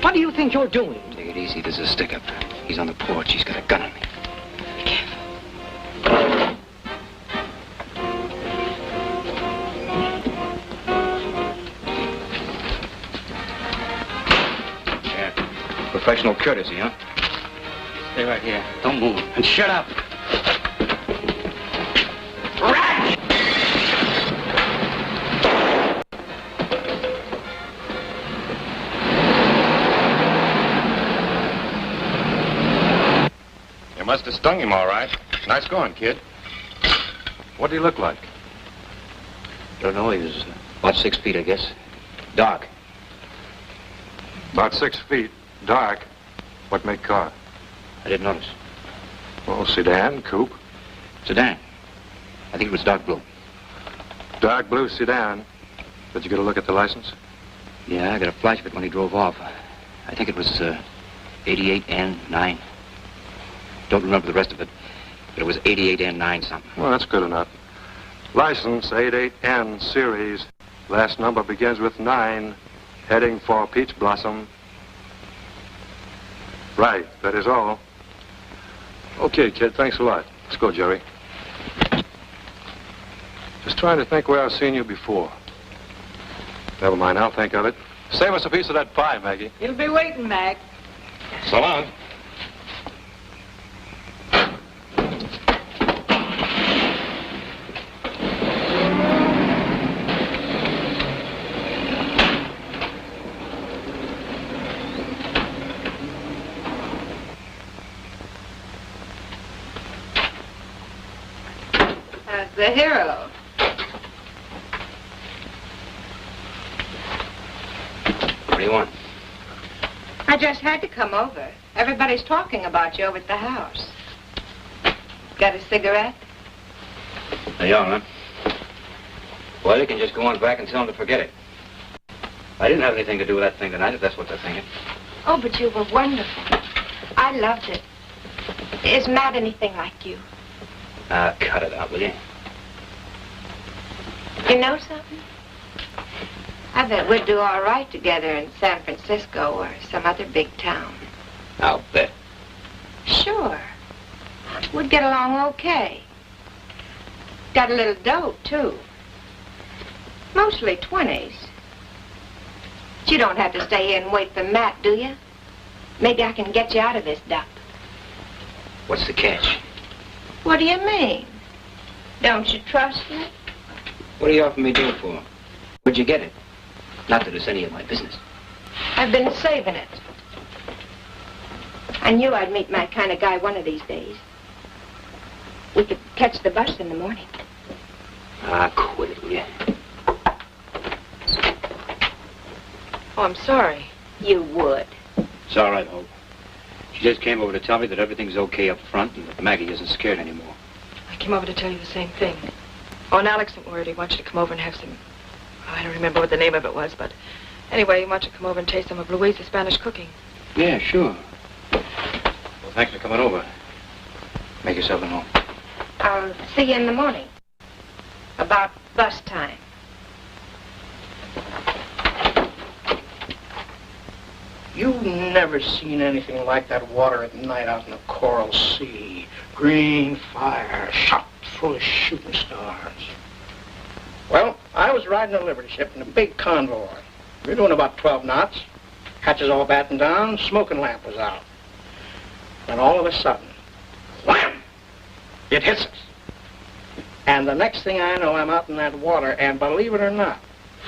What do you think you're doing? Take it easy. There's a stick-up. He's on the porch. He's got a gun on me. Be careful. Yeah. Professional courtesy, huh? Stay right here. Don't move. And shut up. You must have stung him all right. Nice going, kid. What did he look like? Don't know. He was about 6 feet, I guess. Dark. About 6 feet. Dark. What make car? I didn't notice. Well, sedan, coupe. Sedan. I think it was dark blue. Dark blue sedan. Did you get a look at the license? Yeah, I got a flash of it when he drove off. I think it was 88N9. Don't remember the rest of it. But it was 88N9 something. Well, that's good enough. License 88N series. Last number begins with 9. Heading for Peach Blossom. Right, that is all. Okay, kid, thanks a lot. Let's go, Jerry. Just trying to think where I've seen you before. Never mind, I'll think of it. Save us a piece of that pie, Maggie. He'll be waiting, Mac. So long. The hero. What do you want? I just had to come over. Everybody's talking about you over at the house. Got a cigarette? There you are, huh? Well, you can just go on back and tell them to forget it. I didn't have anything to do with that thing tonight, if that's what they're thinking. Oh, but you were wonderful. I loved it. Is Matt anything like you? Cut it out, will you? You know something? I bet we'd do all right together in San Francisco or some other big town. I'll bet. Sure. We'd get along okay. Got a little dough, too. Mostly 20s. But you don't have to stay here and wait for Matt, do you? Maybe I can get you out of this dump. What's the catch? What do you mean? Don't you trust me? What are you offering me doing for? Where'd you get it? Not that it's any of my business. I've been saving it. I knew I'd meet my kind of guy one of these days. We could catch the bus in the morning. Quit it, will you? Oh, I'm sorry. You would. It's all right, Hope. She just came over to tell me that everything's okay up front and that Maggie isn't scared anymore. I came over to tell you the same thing. Oh, and Alex sent word he wants you to come over and have some... Oh, I don't remember what the name of it was, but... Anyway, he wants you to come over and taste some of Louise's Spanish cooking. Yeah, sure. Well, thanks for coming over. Make yourself at home. I'll see you in the morning. About bus time. You've never seen anything like that water at night out in the coral sea. Green fire, shot full of shooting stars. Well, I was riding a Liberty ship in a big convoy. We were doing about 12 knots. Hatches all battened down, smoking lamp was out. Then all of a sudden, wham! It hits us. And the next thing I know, I'm out in that water, and believe it or not,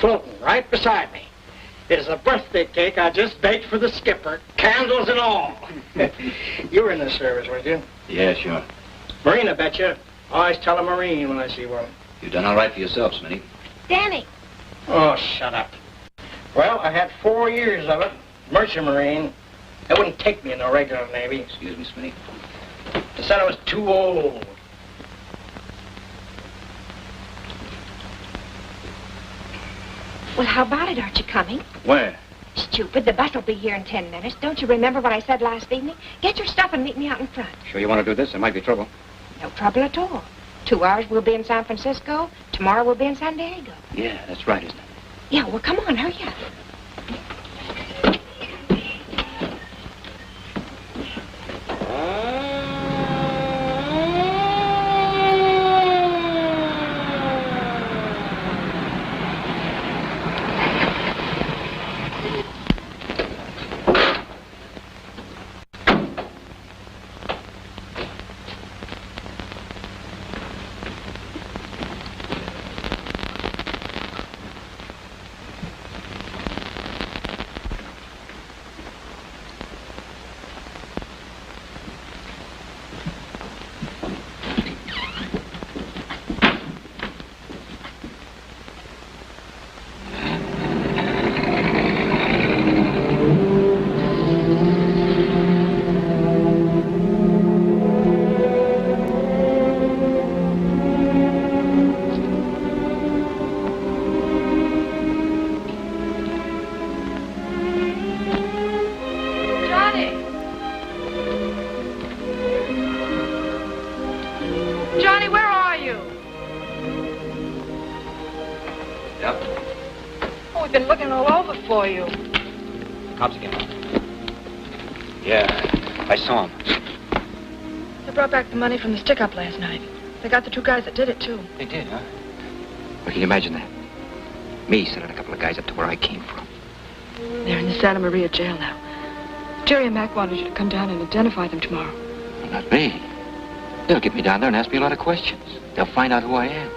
floating right beside me is a birthday cake I just baked for the skipper, candles and all. You were in the service, weren't you? Yeah, sure. Marine, I bet you. Always tell a Marine when I see one. You've done all right for yourself, Smitty. Danny. Oh, shut up. Well, I had 4 years of it. Merchant Marine. They wouldn't take me in the regular Navy. Excuse me, Smitty. They said I was too old. Well, how about it? Aren't you coming? Where? Stupid. The bus will be here in 10 minutes. Don't you remember what I said last evening? Get your stuff and meet me out in front. Sure you want to do this? There might be trouble. No trouble at all. 2 hours we'll be in San Francisco. Tomorrow we'll be in San Diego. Yeah, that's right, isn't it? Yeah, well, come on, hurry up. I've been looking all over for you. Cops came up. Yeah, I saw him. They brought back the money from the stick-up last night. They got the 2 guys that did it, too. They did, huh? Well, can you imagine that? Me sending a couple of guys up to where I came from. They're in the Santa Maria jail now. Jerry and Mac wanted you to come down and identify them tomorrow. Well, not me. They'll get me down there and ask me a lot of questions. They'll find out who I am.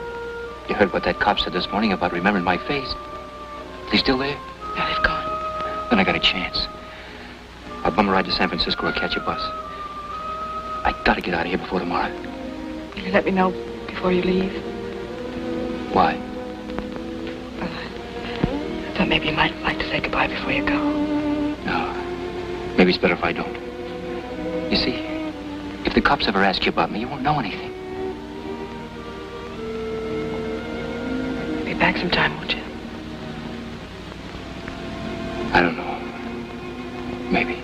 You heard what that cop said this morning about remembering my face. Are they still there? Yeah, they've gone. Then I got a chance. I'll bum a ride to San Francisco or catch a bus. I gotta get out of here before tomorrow. Will you let me know before you leave? Why? Well, I thought maybe you might like to say goodbye before you go. No. Maybe it's better if I don't. You see, if the cops ever ask you about me, you won't know anything. Be back sometime, won't you? I don't know. Maybe.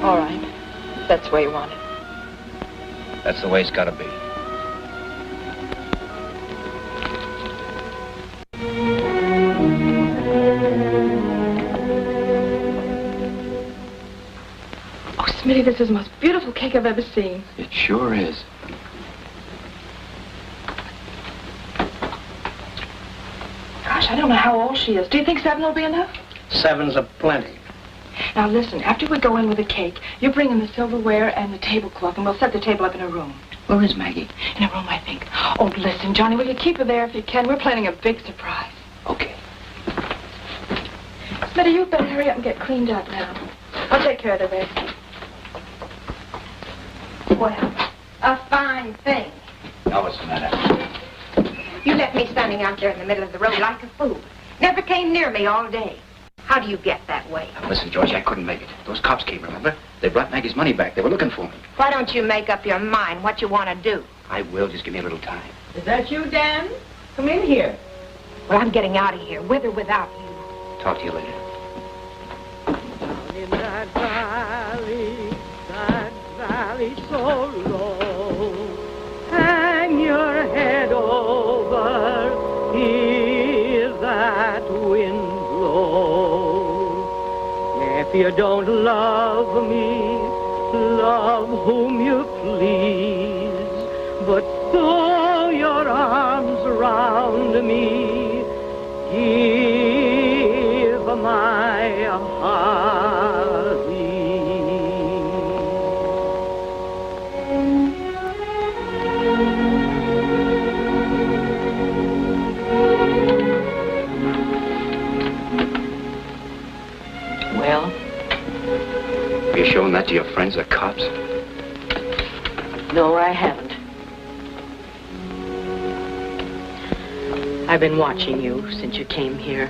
All right. That's the way you want it. That's the way it's gotta be. Oh, Smitty, this is the most beautiful cake I've ever seen. It sure is. Gosh, I don't know how old she is. Do you think 7 will be enough? 7's a plenty. Now, listen, after we go in with the cake, you bring in the silverware and the tablecloth, and we'll set the table up in a room. Where is Maggie? In a room, I think. Oh, listen, Johnny, will you keep her there if you can? We're planning a big surprise. Okay. Smitty, you better hurry up and get cleaned up now. I'll take care of the rest. Well, a fine thing. Now what's the matter? You left me standing out there in the middle of the road like a fool. Never came near me all day. How do you get that way? Now, listen, George, I couldn't make it. Those cops came, remember? They brought Maggie's money back. They were looking for me. Why don't you make up your mind what you want to do? I will. Just give me a little time. Is that you, Dan? Come in here. Well, I'm getting out of here, with or without you. Talk to you later. Down in that valley so low, hang your head over, hear that wind blow. If you don't love me, love whom you please, but throw your arms around me, give my heart Well? Are you showing that to your friends, the cops? No, I haven't. I've been watching you since you came here.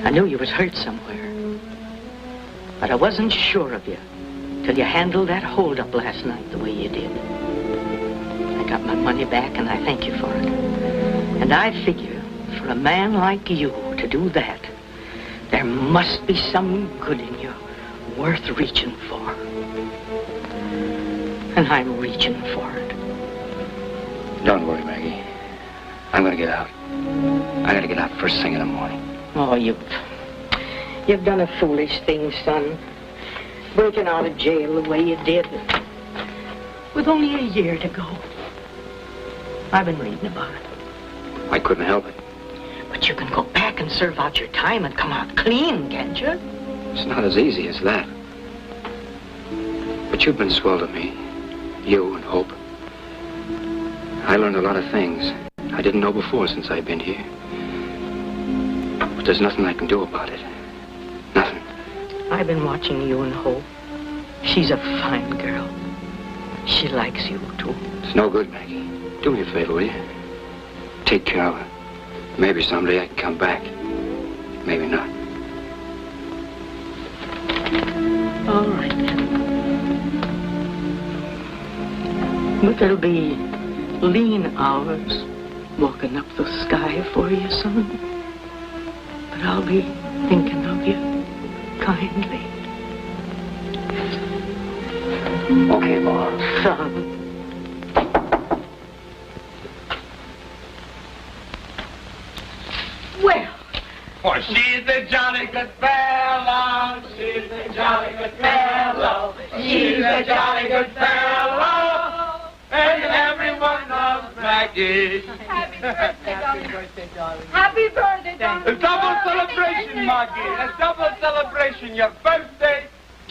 I knew you was hurt somewhere. But I wasn't sure of you till you handled that holdup last night the way you did. I got my money back and I thank you for it. And I figure for a man like you to do that, there must be some good in you worth reaching for. And I'm reaching for it. Don't worry, Maggie. I'm gonna get out. I gotta get out first thing in the morning. Oh, you've done a foolish thing, son. Breaking out of jail the way you did. With only a year to go. I've been reading about it. I couldn't help it. But you can go back and serve out your time and come out clean, can't you? It's not as easy as that. But you've been swell to me. You and Hope. I learned a lot of things I didn't know before since I've been here. But there's nothing I can do about it. Nothing. I've been watching you and Hope. She's a fine girl. She likes you, too. It's no good, Maggie. Do me a favor, will you? Take care of her. Maybe someday I can come back. Maybe not. All right, then. But there'll be lean hours walking up the sky for you, son. But I'll be thinking of you kindly. Okay, Mom. Son. she's a jolly good fellow. She's a jolly good fellow. She's a jolly good fellow. And everyone loves Maggie. Happy birthday, darling. Happy birthday, darling. Happy birthday, darling. A double celebration, Maggie. A double celebration. Your birthday.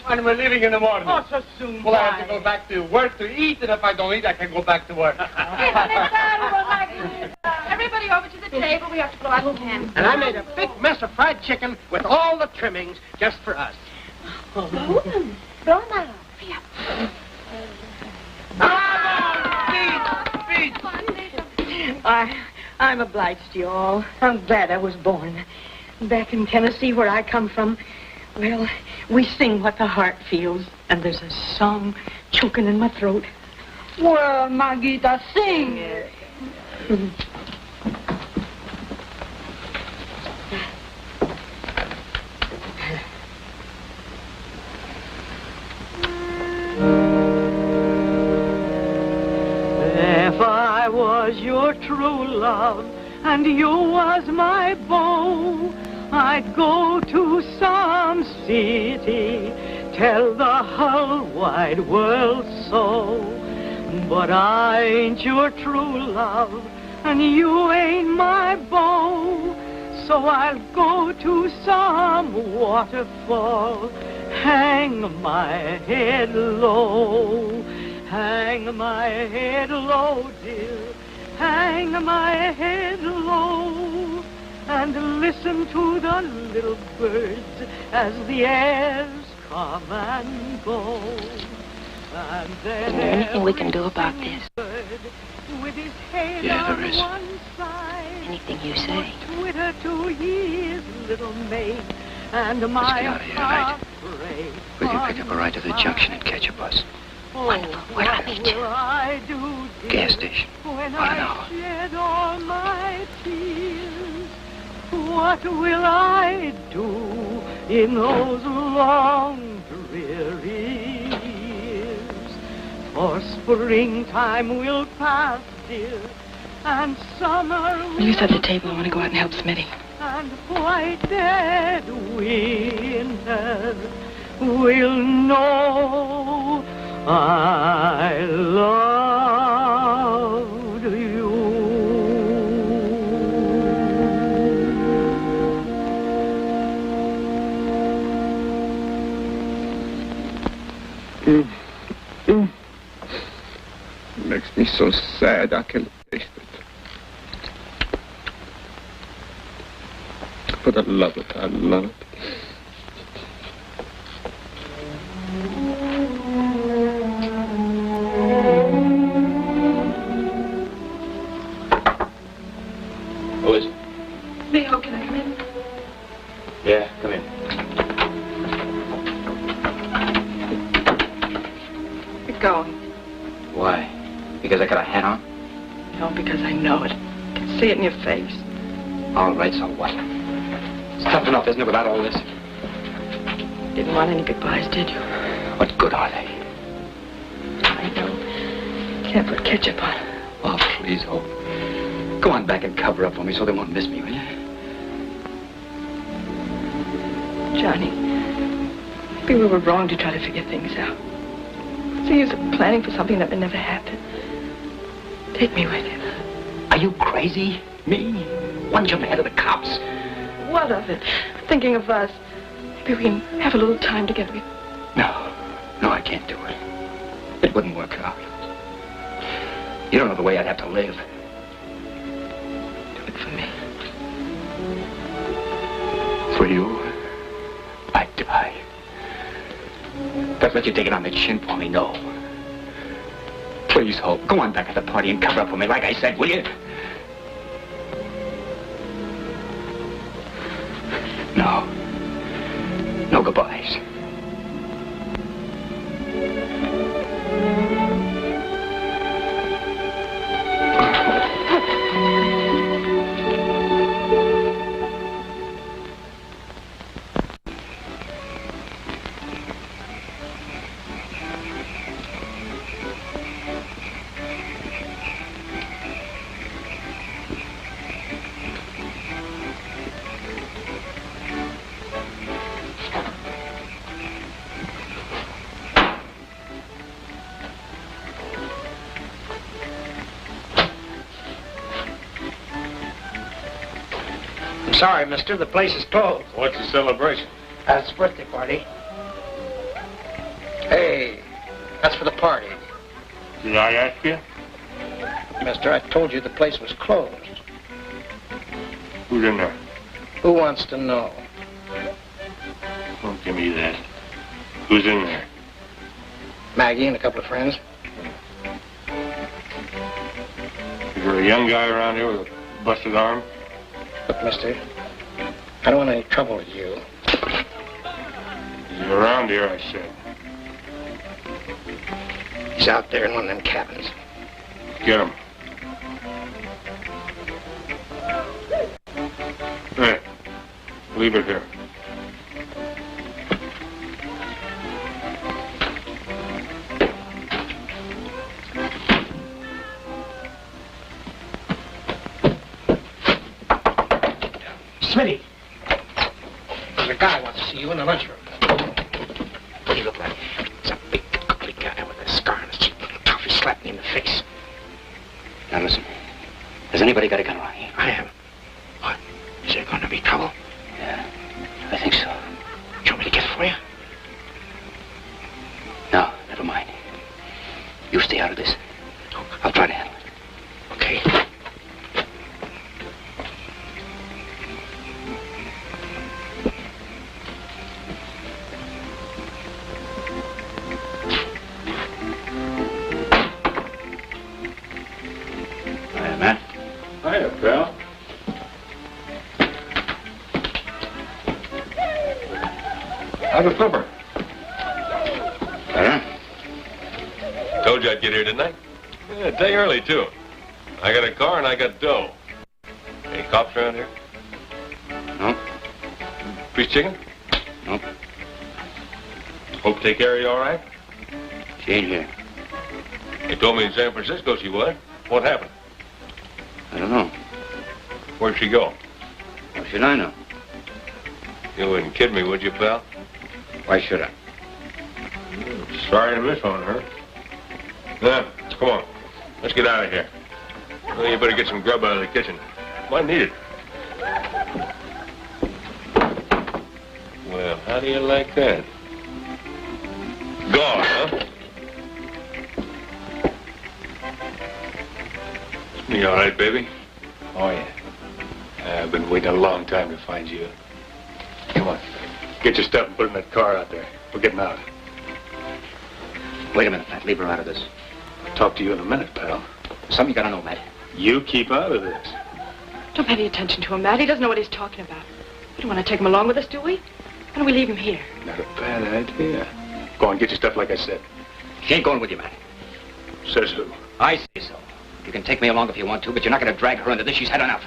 And we're leaving in the morning. Oh, so soon. Well, I have to go back to work to eat, and if I don't eat, I can go back to work. Everybody over to the table. We have to blow out the candles. And I made a big mess of fried chicken with all the trimmings just for us. Blow them. Blow them out. I'm obliged to you all. I'm glad I was born. Back in Tennessee, where I come from, well, we sing what the heart feels, and there's a song choking in my throat. Well, Magita, sing it. If I was your true love and you was my beau, I'd go to some city, tell the whole wide world so. But I ain't your true love and you ain't my beau, so I'll go to some waterfall, hang my head low. Hang my head low, dear, hang my head low, and listen to the little birds as the airs come and go. And then Is there anything we can do about this? with his head Yeah, there is. on one side, Anything you say. Twitter to his little mate, and Let's my get out of here tonight. heart We can pick up a ride to the junction and catch a bus. Wonderful. Where do I meet you? Gas station. When About an I hour. shed all my tears, what will I do in those long, dreary years? For springtime will pass, dear, and summer Will you set the table? I want to go out and help Smitty. and white dead winter will know I loved you. Makes me so sad I can taste it. But I love it. I love it. Who is it? Leo, can I come in? Yeah, come in. You're going. Why? Because I got a hat on? No, because I know it. I can see it in your face. All right, so what? It's tough enough, isn't it, without all this? Didn't want any goodbyes, did you? What good are they? I know. Can't put ketchup on. Oh, please, Hope. Go on back and cover up for me so they won't miss me, will you? Johnny, maybe we were wrong to try to figure things out. What's the use of planning for something that may never happen? Take me with you. Are you crazy? Me? One jump ahead of the cops. What of it? Thinking of us. Maybe we can have a little time together. No, I can't do it. It wouldn't work out. You don't know the way I'd have to live. Do it for me. For you, I'd die. Don't let you take it on the chin for me, no. Please, Hope, go on back at the party and cover up for me, like I said, will you? No. No goodbyes. Sorry, mister, the place is closed. What's the celebration? It's a birthday party. Hey, that's for the party. Did I ask you? Mister, I told you the place was closed. Who's in there? Who wants to know? Don't give me that. Who's in there? Maggie and a couple of friends. Is there a young guy around here with a busted arm? Look, mister, I don't want any trouble with you. He's around here, I said. He's out there in one of them cabins. Get him. Hey, leave it here. Smitty, there's a guy wants to see you in the lunchroom. What do you look like? He's a big, ugly guy with a scar on his cheek. Tough, he slapped me in the face. Now listen, has anybody got a gun around here? I am. What? Is there going to be trouble? Yeah, I think so. You want me to get it for you? No, never mind. You stay out of this. I'll try to handle it. Okay. Hiya, Matt. Hiya, pal. How's the supper? Better? Told you I'd get here, didn't I? Yeah, a day early, too. I got a car and I got dough. Any cops around here? No. Piece chicken? Nope. Hope take care of you all right? She ain't here. They told me in San Francisco she was. What happened? I don't know. Where'd she go? How should I know? You wouldn't kid me, would you, pal? Why should I? Sorry to miss on her. Now, come on. Let's get out of here. Well, you better get some grub out of the kitchen. Might need it. Well, how do you like that? Gone, huh? You all right, baby? Oh, yeah. I've been waiting a long time to find you. Come on. Get your stuff and put it in that car out there. We're getting out. Wait a minute, Matt. Leave her out of this. I'll talk to you in a minute, pal. Something you gotta know, Matt. You keep out of this. Don't pay any attention to him, Matt. He doesn't know what he's talking about. We don't want to take him along with us, do we? Why don't we leave him here? Not a bad idea. Go on, get your stuff like I said. She ain't going with you, Matt. Says who? I say so. You can take me along if you want to, but you're not gonna drag her into this. She's had enough.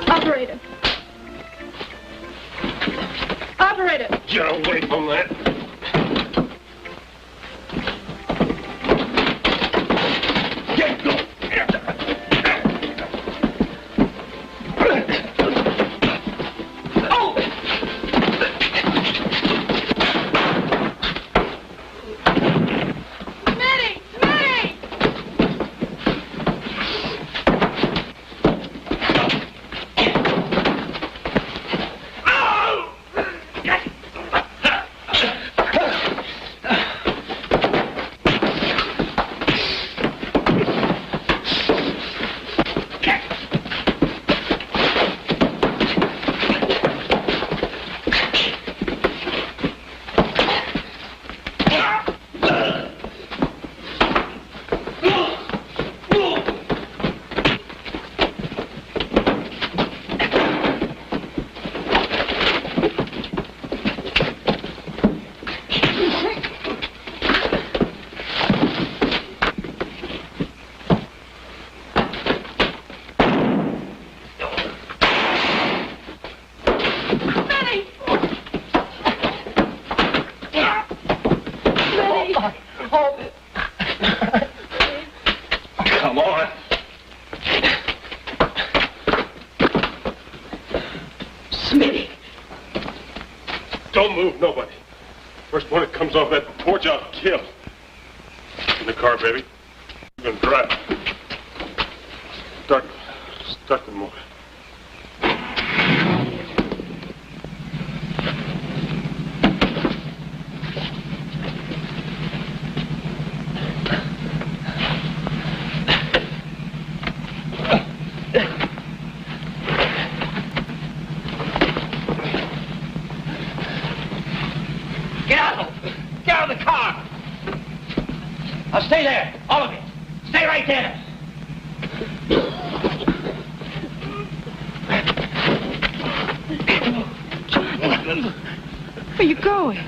Operator. Operator. Get away from that. Get go. Come on. Smitty. Don't move, nobody. First one that comes off that porch, I'll kill. In the car, baby. You're gonna drive. Start the motor. Get out! Get out of the car! Now stay there, all of you. Stay right there. John, where are you going?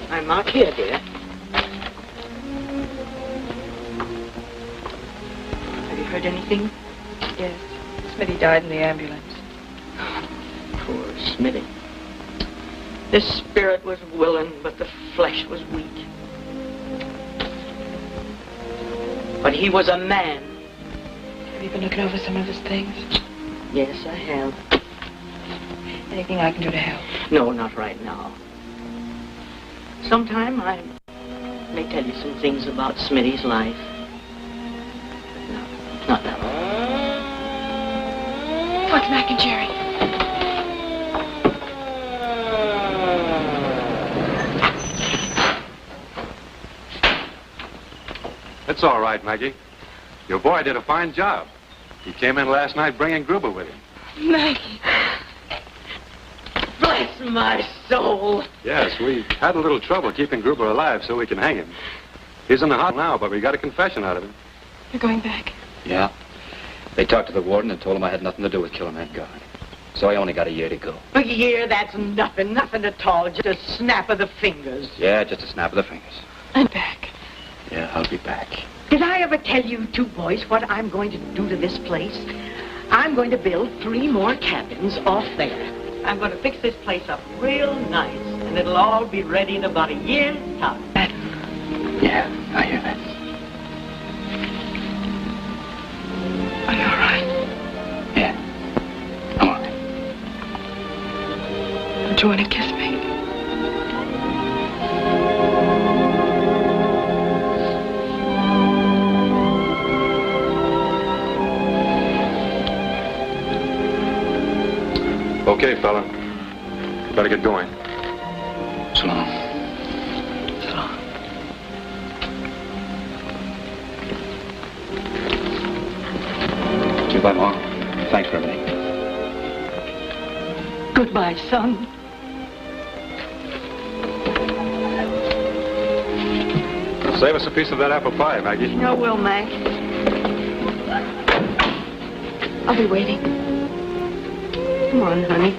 I'm out here, dear. Have you heard anything? Yes. Smitty died in the ambulance. Poor Smitty. The spirit was willing, but the flesh was weak. But he was a man. Have you been looking over some of his things? Yes, I have. Anything I can do to help? No, not right now. Sometime I may tell you some things about Smitty's life. But no, not now. What's Mac and Jerry? It's all right, Maggie. Your boy did a fine job. He came in last night bringing Gruber with him. Maggie. Bless my soul. Yes, we had a little trouble keeping Gruber alive so we can hang him. He's in the hospital now, but we got a confession out of him. You're going back? Yeah. They talked to the warden and told him I had nothing to do with killing that guard. So I only got a year to go. A year, that's nothing at all. Just a snap of the fingers. Yeah, just a snap of the fingers. I'm back. Yeah, I'll be back. Did I ever tell you two boys what I'm going to do to this place? I'm going to build 3 more cabins off there. I'm going to fix this place up real nice, and it'll all be ready in about a year's time. Yeah, I hear that. Are you all right? Yeah, I'm all right. Don't you want to kiss me? Okay, fella. Better get going. So long. So long. Goodbye, Mom. Thanks for everything. Goodbye, son. Save us a piece of that apple pie, Maggie. No, will, Mac. I'll be waiting. Come on, honey.